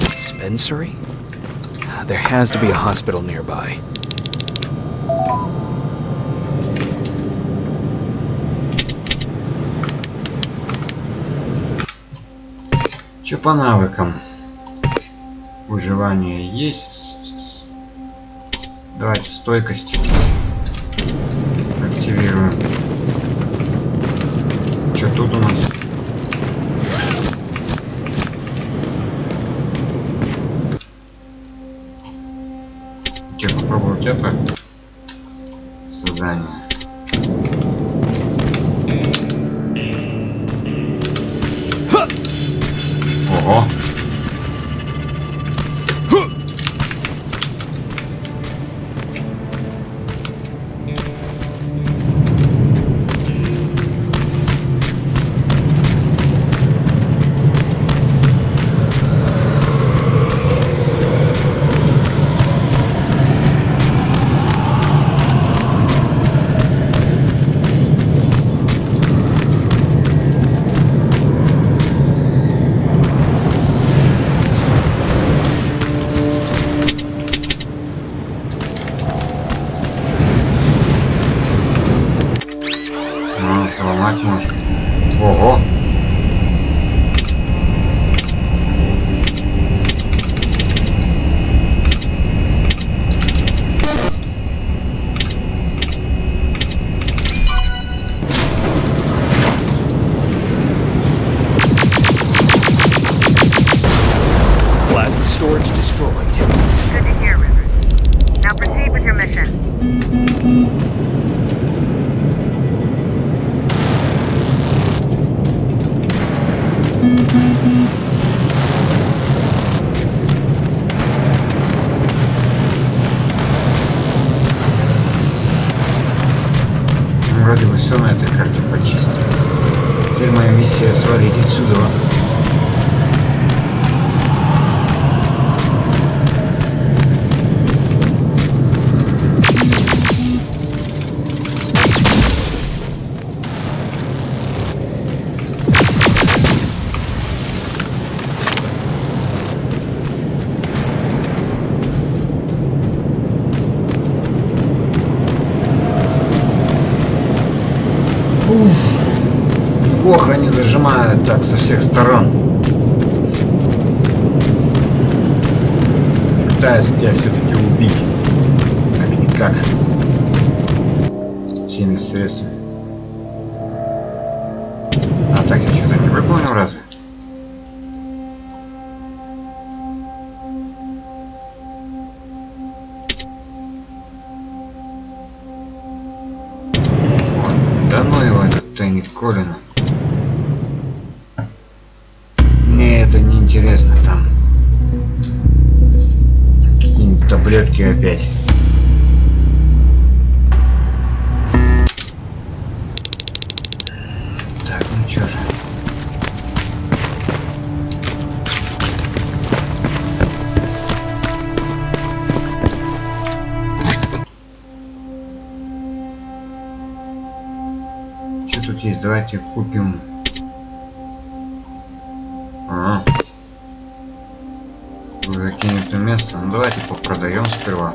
Dispensary? There has to be a hospital nearby. Че по навыкам? Выживание есть. Давайте стойкость активируем. Что тут у нас? это задание. Ого. Сломать можно. Ого. Plasma storage destroyed. Good to hear, Rivers. Now proceed with your mission. Вроде бы все на этой карте почистили. Теперь моя миссия свалить отсюда. Плохо они зажимают так со всех сторон. Пытаются тебя все-таки убить. Как-никак. Сильными средствами. А так я что-то не выполнил разве? Да ну его, этот тайник Колина. Мне это не интересно, там какие-нибудь таблетки опять. Так, ну чё же. Что тут есть? Давайте купим. Закинем на место. Ну давайте попродаем сперва.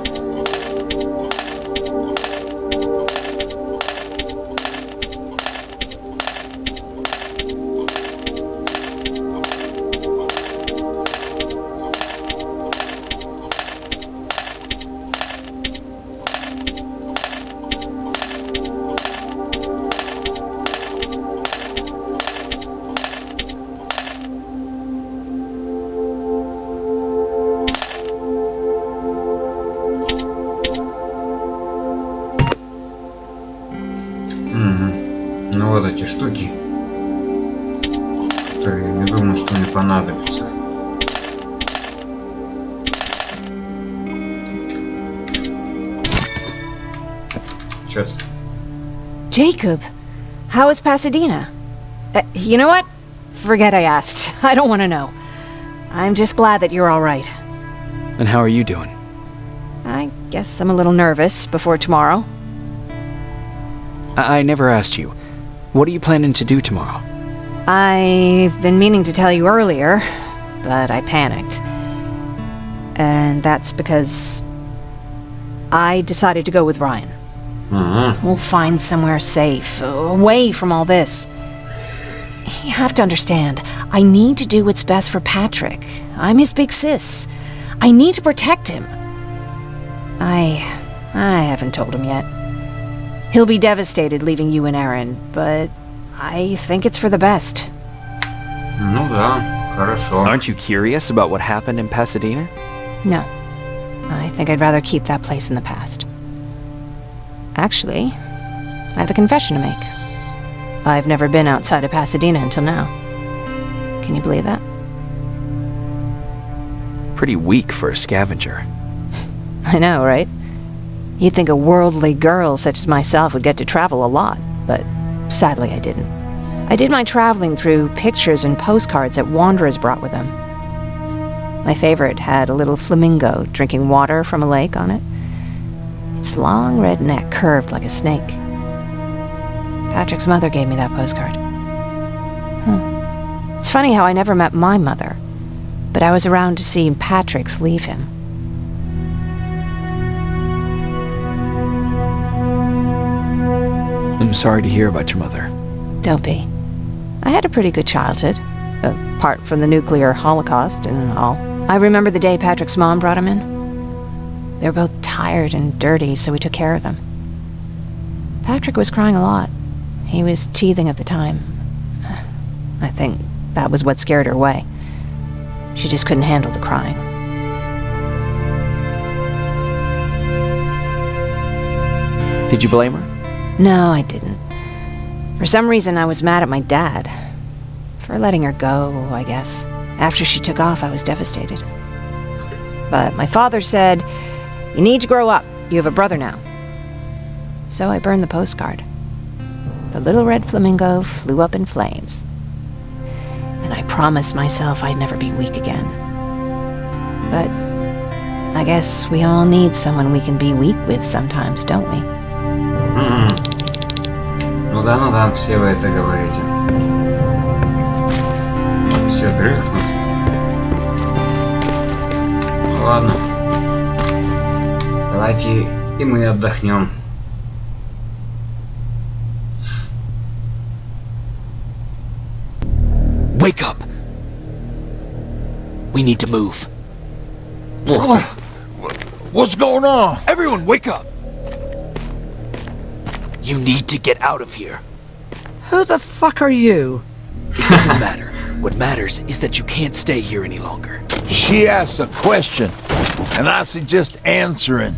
Ну вот эти штуки, которые не думаю, что мне понадобятся. Чё? Jacob, how is Pasadena? You know what? Forget I asked. I don't want to know. I'm just glad that you're all right. And how are you doing? I guess I'm a little nervous before tomorrow. I never asked you. What are you planning to do tomorrow? I've been meaning to tell you earlier, but I panicked. And that's because I decided to go with Ryan. We'll find somewhere safe, away from all this. You have to understand, I need to do what's best for Patrick. I'm his big sis. I need to protect him. I haven't told him yet. He'll be devastated leaving you and Aaron, but I think it's for the best. Ну да, хорошо. Aren't you curious about what happened in Pasadena? No. I think I'd rather keep that place in the past. Actually, I have a confession to make. I've never been outside of Pasadena until now. Can you believe that? Pretty weak for a scavenger. I know, right? You'd think a worldly girl such as myself would get to travel a lot, but sadly I didn't. I did my traveling through pictures and postcards that wanderers brought with them. My favorite had a little flamingo drinking water from a lake on it. Its long red neck curved like a snake. Patrick's mother gave me that postcard. It's funny how I never met my mother, but I was around to see Patrick's leave him. I'm sorry to hear about your mother. Don't be. I had a pretty good childhood, apart from the nuclear holocaust and all. I remember the day Patrick's mom brought him in. They were both tired and dirty, so we took care of them. Patrick was crying a lot. He was teething at the time. I think that was what scared her away. She just couldn't handle the crying. Did you blame her? No, I didn't. For some reason, I was mad at my dad. For letting her go, I guess. After she took off, I was devastated. But my father said, "You need to grow up. You have a brother now." So I burned the postcard. The little red flamingo flew up in flames. And I promised myself I'd never be weak again. But I guess we all need someone we can be weak with sometimes, don't we? Ну да, все вы это говорите. Все дрыхнут. Ладно. Давайте и мы отдохнем. Wake up! We need to move. What's going on? Everyone, wake up! You need to get out of here. Who the fuck are you? It doesn't matter. What matters is that you can't stay here any longer. She asked a question, and I suggest answering.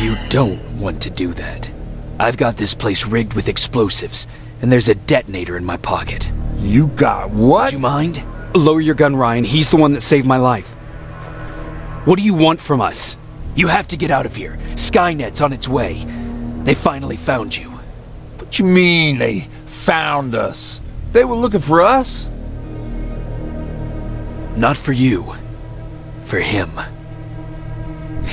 You don't want to do that. I've got this place rigged with explosives, and there's a detonator in my pocket. You got what? Would you mind? Lower your gun, Ryan. He's the one that saved my life. What do you want from us? You have to get out of here. Skynet's on its way. They finally found you. What you mean they found us? They were looking for us? Not for you. For him.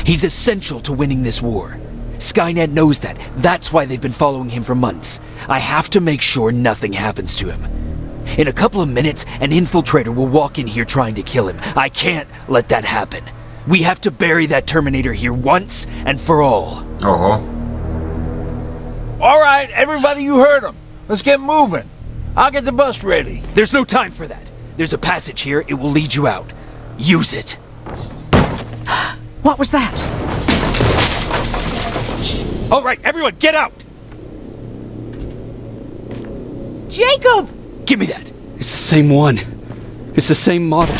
He's essential to winning this war. Skynet knows that. That's why they've been following him for months. I have to make sure nothing happens to him. In a couple of minutes, an infiltrator will walk in here trying to kill him. I can't let that happen. We have to bury that Terminator here once and for all. All right, everybody, you heard him. Let's get moving. I'll get the bus ready. There's no time for that. There's a passage here. It will lead you out. Use it. What was that? All right, everyone, get out! Jacob! Give me that. It's the same one. It's the same model.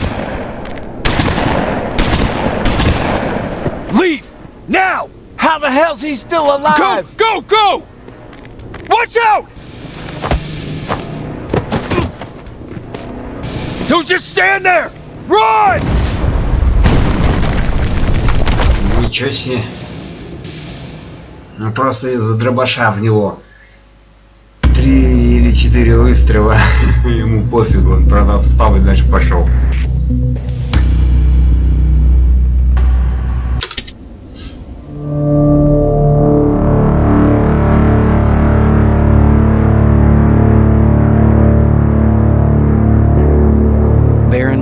Leave! Now! How the hell's he still alive? Go! Go! Watch out! Don't just stand there! Run! Ничего себе. Ну просто из-за дробаша в него 3 или 4 выстрела. Ему пофигу, он правда встал и дальше пошел.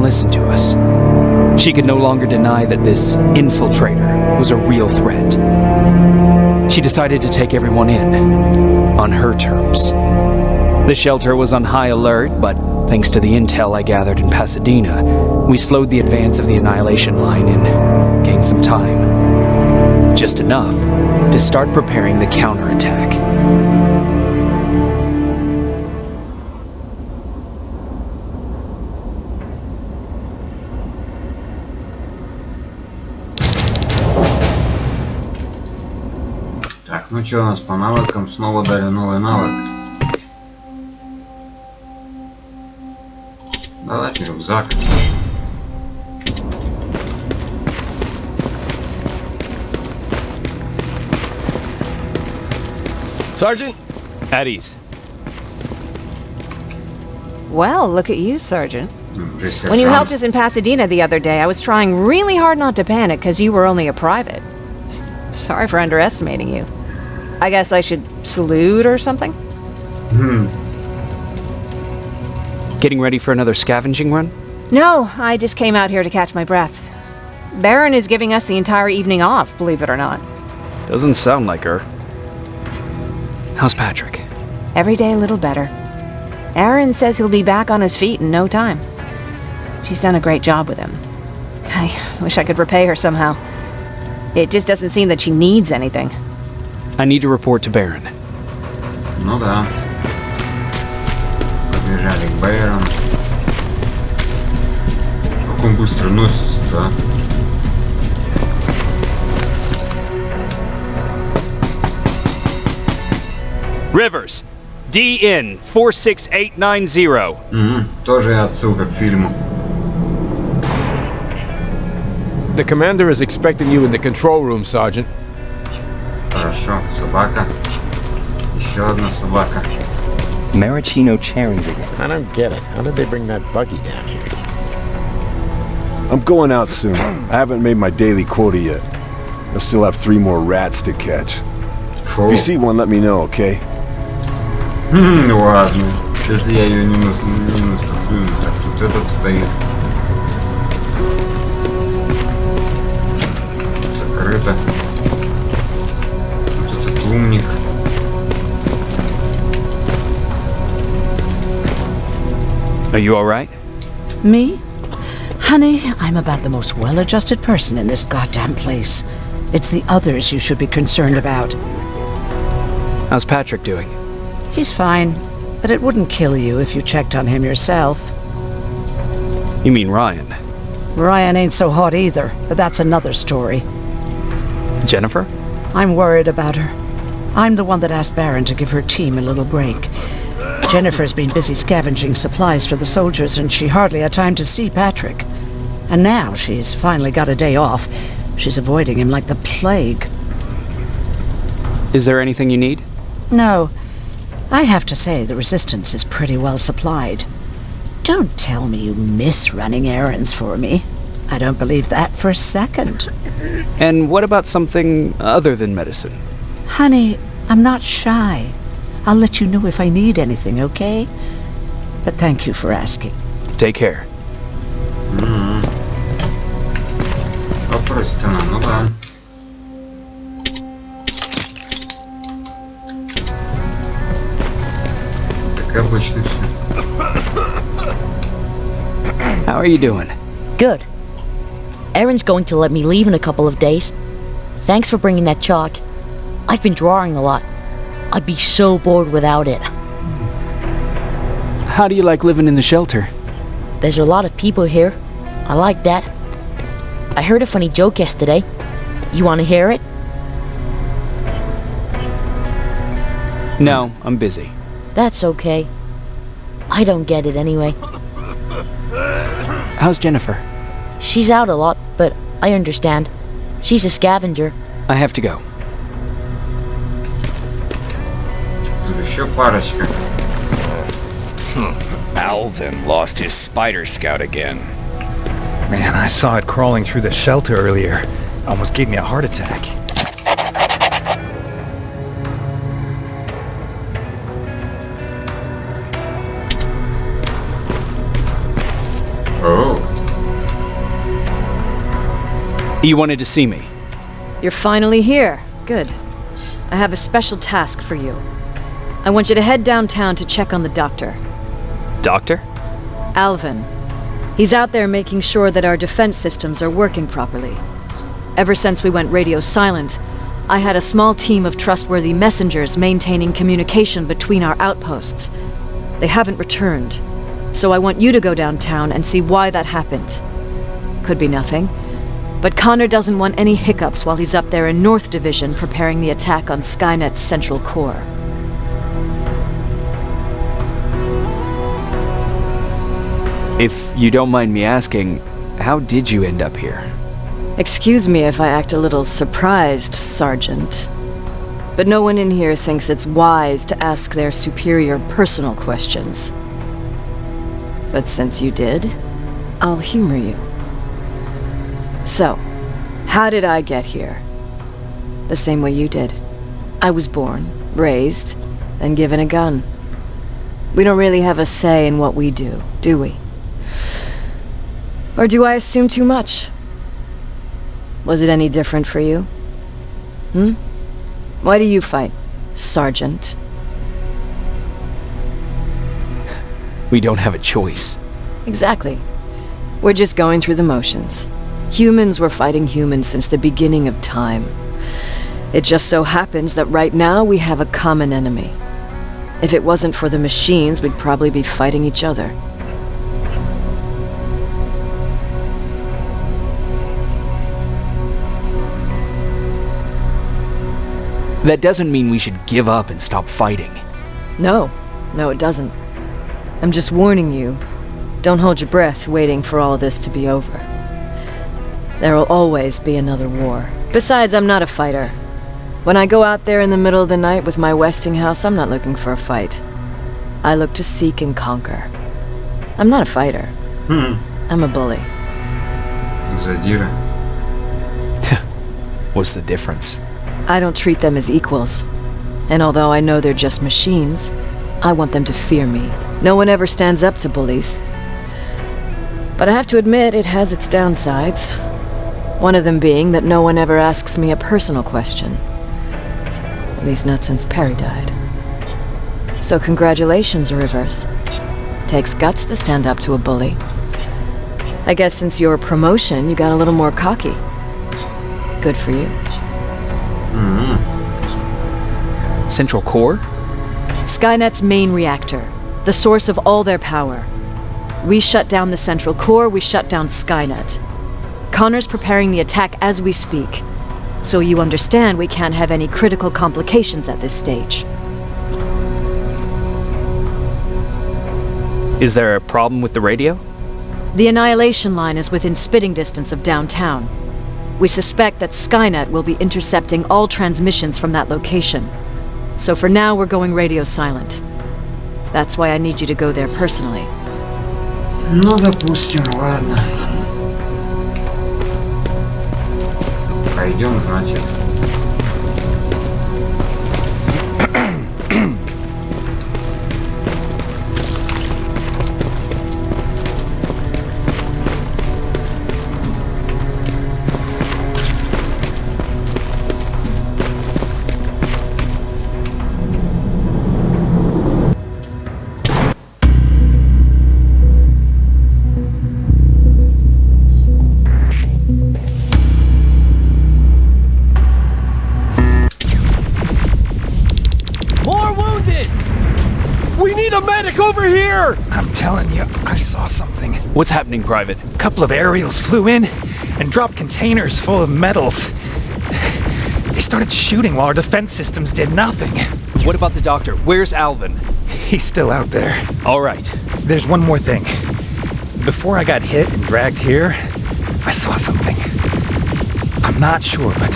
Listen to us. She could no longer deny that this infiltrator was a real threat. She decided to take everyone in, on her terms. The shelter was on high alert, but thanks to the intel I gathered in Pasadena, we slowed the advance of the Annihilation Line and gained some time. Just enough to start preparing the counterattack. ну что у нас по навыкам? Снова дали новый навык. Давайте рюкзак. Sergeant? At ease. Well, look at you, Sergeant. Уже When you сержант. helped us in Pasadena the other day, I was trying really hard not to panic because you were only a private. Sorry for underestimating you. I guess I should salute or something? Getting ready for another scavenging run? No, I just came out here to catch my breath. Baron is giving us the entire evening off, believe it or not. Doesn't sound like her. How's Patrick? Every day a little better. Aaron says he'll be back on his feet in no time. She's done a great job with him. I wish I could repay her somehow. It just doesn't seem that she needs anything. I need to report to Baron. Ну да. Побежали к Байрону. Как он быстро носится, да? Rivers, DN 46890. Тоже отсылка к фильму. The commander is expecting you in the control room, Sergeant. Хорошо, собака. Еще одна собака. Maraschino Cherries again. I don't get it. How did they bring that buggy down here? I'm going out soon. I haven't made my daily quota yet. I still have 3 more rats to catch. Фу. If you see one, let me know, okay? Ладно. Сейчас я ее не наступлю. Так, вот этот стоит. Закрыто. Вот этот умник. Are you alright? Me? Honey, I'm about the most well-adjusted person in this goddamn place. It's the others you should be concerned about. How's Patrick doing? He's fine, but it wouldn't kill you if you checked on him yourself. You mean Ryan? Ryan ain't so hot either, but that's another story. Jennifer? I'm worried about her. I'm the one that asked Baron to give her team a little break. Jennifer's been busy scavenging supplies for the soldiers, and she hardly had time to see Patrick. And now she's finally got a day off. She's avoiding him like the plague. Is there anything you need? No. I have to say the Resistance is pretty well supplied. Don't tell me you miss running errands for me. I don't believe that for a second. And what about something other than medicine? Honey, I'm not shy. I'll let you know if I need anything, okay? But thank you for asking. Take care. Вопросит она, ну да. Как обычно все. How are you doing? Good. Aaron's going to let me leave in a couple of days. Thanks for bringing that chalk. I've been drawing a lot. I'd be so bored without it. How do you like living in the shelter? There's a lot of people here. I like that. I heard a funny joke yesterday. You want to hear it? No, I'm busy. That's okay. I don't get it anyway. How's Jennifer? She's out a lot, but I understand. She's a scavenger. I have to go. Тут еще парочка. Alvin lost his spider scout again. Man, I saw it crawling through the shelter earlier. Almost gave me a heart attack. Oh. You wanted to see me? You're finally here. Good. I have a special task for you. I want you to head downtown to check on the doctor. Doctor? Alvin. He's out there making sure that our defense systems are working properly. Ever since we went radio silent, I had a small team of trustworthy messengers maintaining communication between our outposts. They haven't returned, so I want you to go downtown and see why that happened. Could be nothing. But Connor doesn't want any hiccups while he's up there in North Division preparing the attack on Skynet's central core. If you don't mind me asking, how did you end up here? Excuse me if I act a little surprised, Sergeant. But no one in here thinks it's wise to ask their superior personal questions. But since you did, I'll humor you. So, how did I get here? The same way you did. I was born, raised, and given a gun. We don't really have a say in what we do we? Or do I assume too much? Was it any different for you? Why do you fight, Sergeant? We don't have a choice. Exactly. We're just going through the motions. Humans were fighting humans since the beginning of time. It just so happens that right now we have a common enemy. If it wasn't for the machines, we'd probably be fighting each other. That doesn't mean we should give up and stop fighting. No, it doesn't. I'm just warning you. Don't hold your breath waiting for all this to be over. There will always be another war. Besides, I'm not a fighter. When I go out there in the middle of the night with my Westinghouse, I'm not looking for a fight. I look to seek and conquer. I'm not a fighter. I'm a bully. Задира. What's the difference? I don't treat them as equals. And although I know they're just machines, I want them to fear me. No one ever stands up to bullies. But I have to admit, it has its downsides. One of them being that no one ever asks me a personal question. At least not since Perry died. So congratulations, Rivers. Takes guts to stand up to a bully. I guess since your promotion, you got a little more cocky. Good for you. Central core? Skynet's main reactor. The source of all their power. We shut down the central core, we shut down Skynet. Connor's preparing the attack as we speak. So you understand we can't have any critical complications at this stage. Is there a problem with the radio? The Annihilation line is within spitting distance of downtown. We suspect that Skynet will be intercepting all transmissions from that location. So for now, we're going radio silent. That's why I need you to go there personally. Ну, допустим, ладно. Пойдем, значит. Over here! I'm telling you, I saw something. What's happening, Private? A couple of aerials flew in and dropped containers full of metals. They started shooting while our defense systems did nothing. What about the doctor? Where's Alvin? He's still out there. All right. There's one more thing. Before I got hit and dragged here, I saw something. I'm not sure, but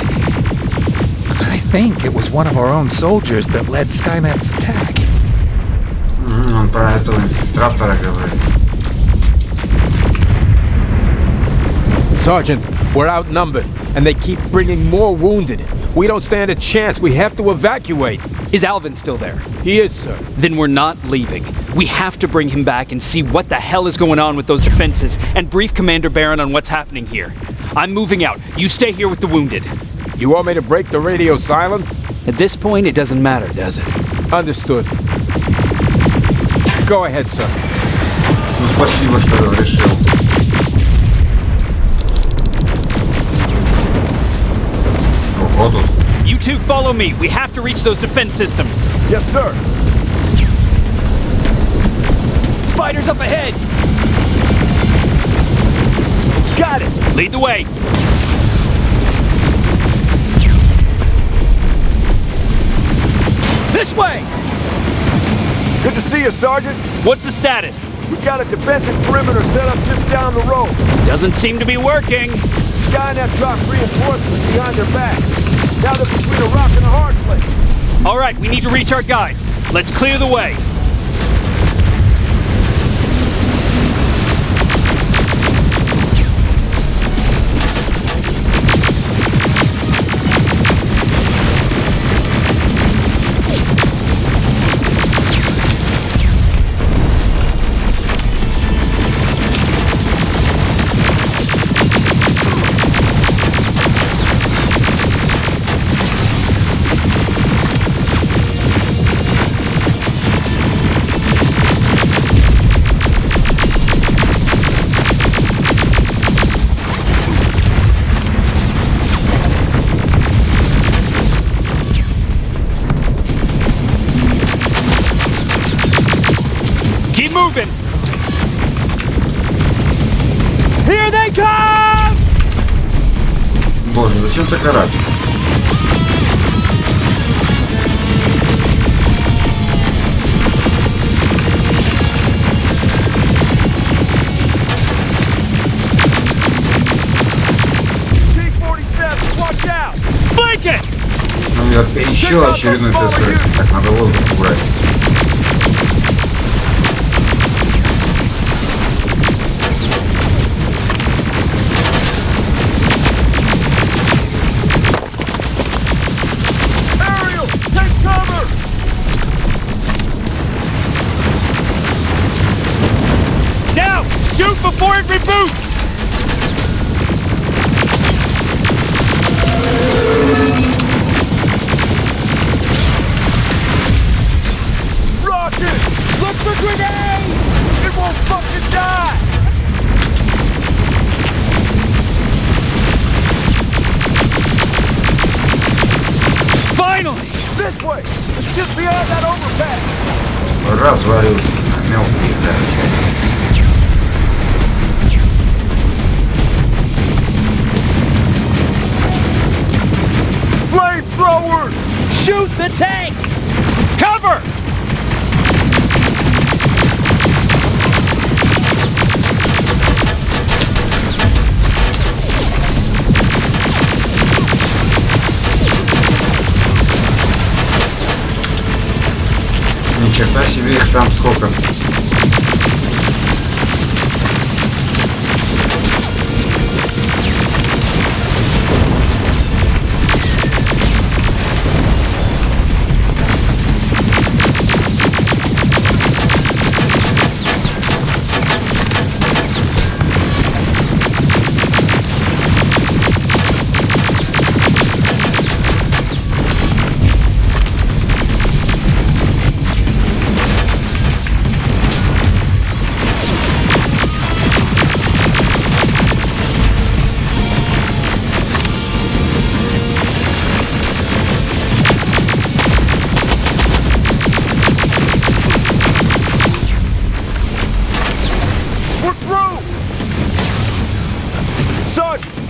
I think it was one of our own soldiers that led Skynet's attack. Он про этого инфильтратора говорит. Sergeant, we're outnumbered, and they keep bringing more wounded. We don't stand a chance. We have to evacuate. Is Alvin still there? He is, sir. Then we're not leaving. We have to bring him back and see what the hell is going on with those defenses, and brief Commander Barron on what's happening here. I'm moving out. You stay here with the wounded. You want me to break the radio silence? At this point, it doesn't matter, does it? Understood. Go ahead, sir. Ну, спасибо, что решил. Ого, тут. You two follow me. We have to reach those defense systems. Yes, sir. Spiders up ahead. Got it. Lead the way. This way! Good to see you, Sergeant. What's the status? We've got a defensive perimeter set up just down the road. Doesn't seem to be working. Skynet dropped reinforcements behind their backs. Now they're between a rock and a hard place. All right, we need to reach our guys. Let's clear the way. Keep moving! Here they come! Боже, зачем так орать? T-47, watch out! Flank it! Ну и еще очередной тест. Так, надо воздух убрать. Shoot before it reboots! Rocket! Look for grenades! It won't fucking die! Finally! This way! It's just beyond that overpass! Развалился на мелкие части. Flamethrowers! Shoot the tank! Cover! Ни черта себе, их там сколько.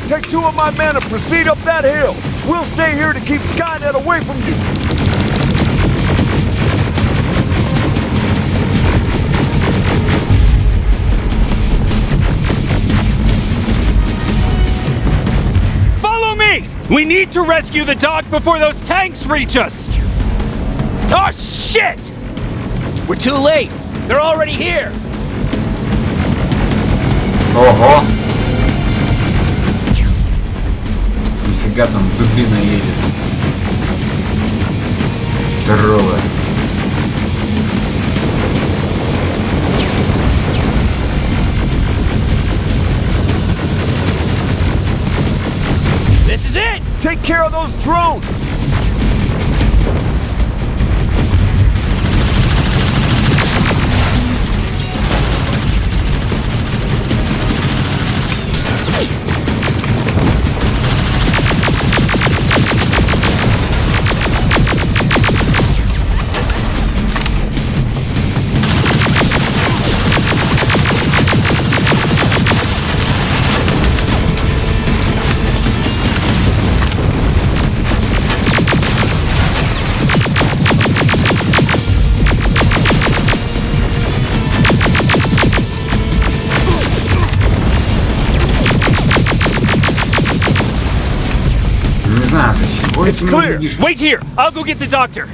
Take 2 of my men and proceed up that hill. We'll stay here to keep Skynet away from you. Follow me! We need to rescue the dog before those tanks reach us! Oh, shit! We're too late. They're already here. Ого! Нифига там дубина едет. Здоровая. This is it! Take care of those drones! It's clear. Wait here. I'll go get the doctor.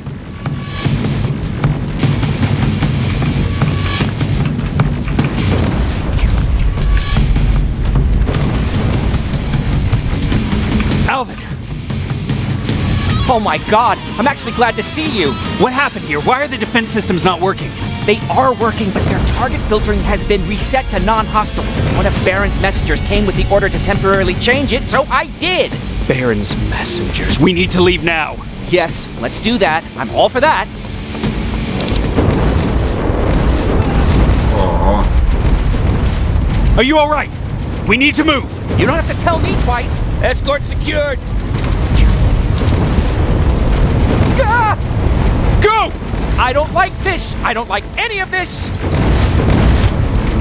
Alvin. Oh my god, I'm actually glad to see you. What happened here? Why are the defense systems not working? They are working, but their target filtering has been reset to non-hostile. One of Baron's messengers came with the order to temporarily change it, so I did. Baron's messengers. We need to leave now. Yes, let's do that. I'm all for that. Are you all right? We need to move. You don't have to tell me twice. Escort secured. Ah! Go! I don't like this. I don't like any of this.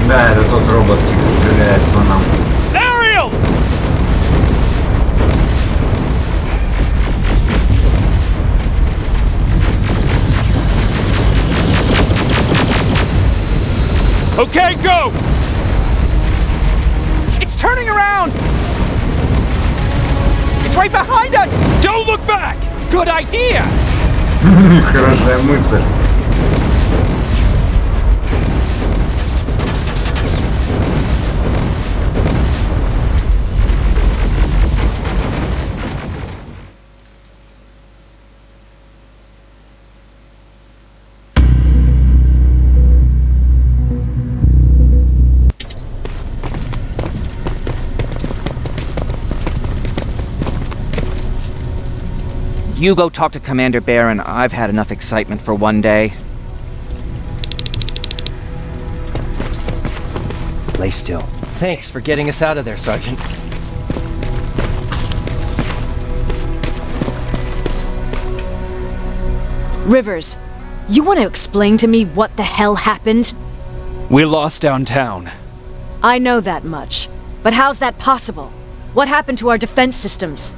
Да, это тот роботчик стреляет по нам. Ariel! Okay, go! It's turning around! It's right behind us! Don't look back! Good idea! Хорошая мысль. You go talk to Commander Baron. I've had enough excitement for one day. Lay still. Thanks for getting us out of there, Sergeant. Rivers, you want to explain to me what the hell happened? We lost downtown. I know that much. But how's that possible? What happened to our defense systems?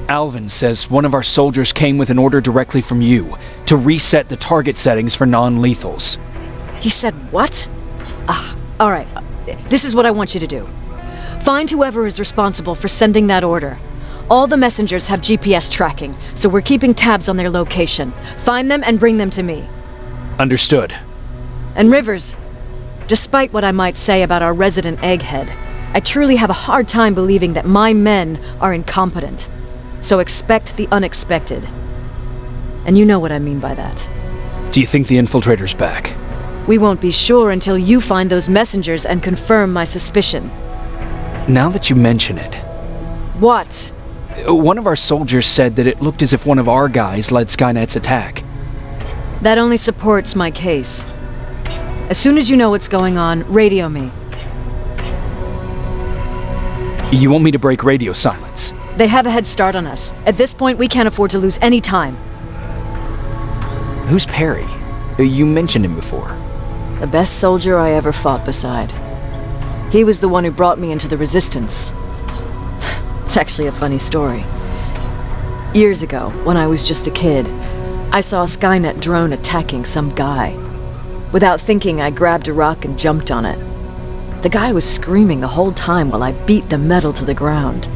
Alvin says one of our soldiers came with an order directly from you to reset the target settings for non-lethals. He said what? Alright. This is what I want you to do. Find whoever is responsible for sending that order. All the messengers have GPS tracking, so we're keeping tabs on their location. Find them and bring them to me. Understood. And Rivers, despite what I might say about our resident egghead, I truly have a hard time believing that my men are incompetent. So expect the unexpected. And you know what I mean by that. Do you think the infiltrator's back? We won't be sure until you find those messengers and confirm my suspicion. Now that you mention it... What? One of our soldiers said that it looked as if one of our guys led Skynet's attack. That only supports my case. As soon as you know what's going on, radio me. You want me to break radio silence? They have a head start on us. At this point, we can't afford to lose any time. Who's Perry? You mentioned him before. The best soldier I ever fought beside. He was the one who brought me into the Resistance. It's actually a funny story. Years ago, when I was just a kid, I saw a Skynet drone attacking some guy. Without thinking, I grabbed a rock and jumped on it. The guy was screaming the whole time while I beat the metal to the ground.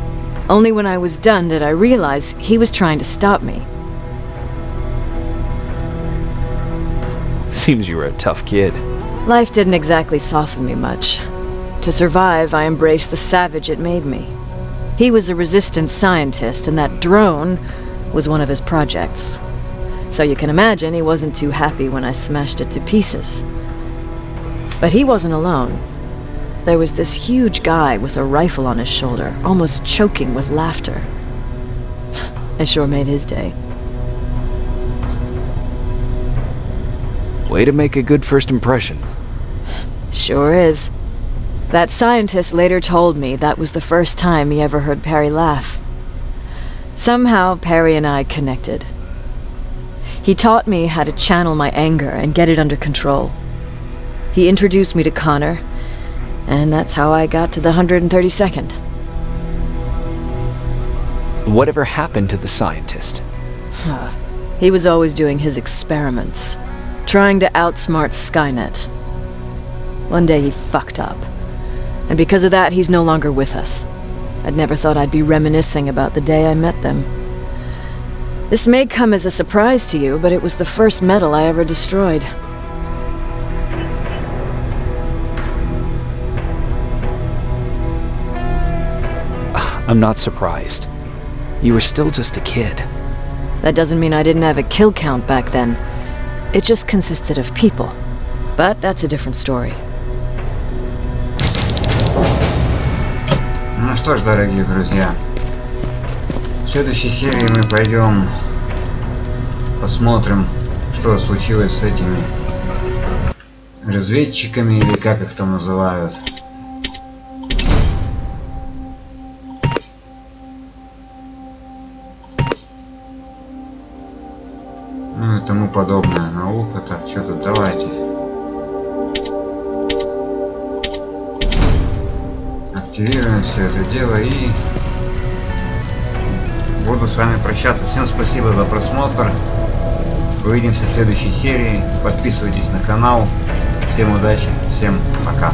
Only when I was done did I realize he was trying to stop me. Seems you were a tough kid. Life didn't exactly soften me much. To survive, I embraced the savage it made me. He was a Resistance scientist, and that drone was one of his projects. So you can imagine he wasn't too happy when I smashed it to pieces. But he wasn't alone. There was this huge guy with a rifle on his shoulder, almost choking with laughter. It sure made his day. Way to make a good first impression. Sure is. That scientist later told me that was the first time he ever heard Perry laugh. Somehow, Perry and I connected. He taught me how to channel my anger and get it under control. He introduced me to Connor, and that's how I got to the 132nd. Whatever happened to the scientist? He was always doing his experiments, trying to outsmart Skynet. One day he fucked up, and because of that he's no longer with us. I'd never thought I'd be reminiscing about the day I met them. This may come as a surprise to you, but it was the first metal I ever destroyed. I'm not surprised. You were still just a kid. That doesn't mean I didn't have a kill count back then. It just consisted of people. But that's a different story. Ну что ж, дорогие друзья, в следующей серии мы пойдем посмотрим, что случилось с этими разведчиками, или как их там называют. Ну и тому подобное. Наука. Так, что тут? Давайте. Активируем все это дело и буду с вами прощаться. Всем спасибо за просмотр. Увидимся в следующей серии. Подписывайтесь на канал. Всем удачи, всем пока.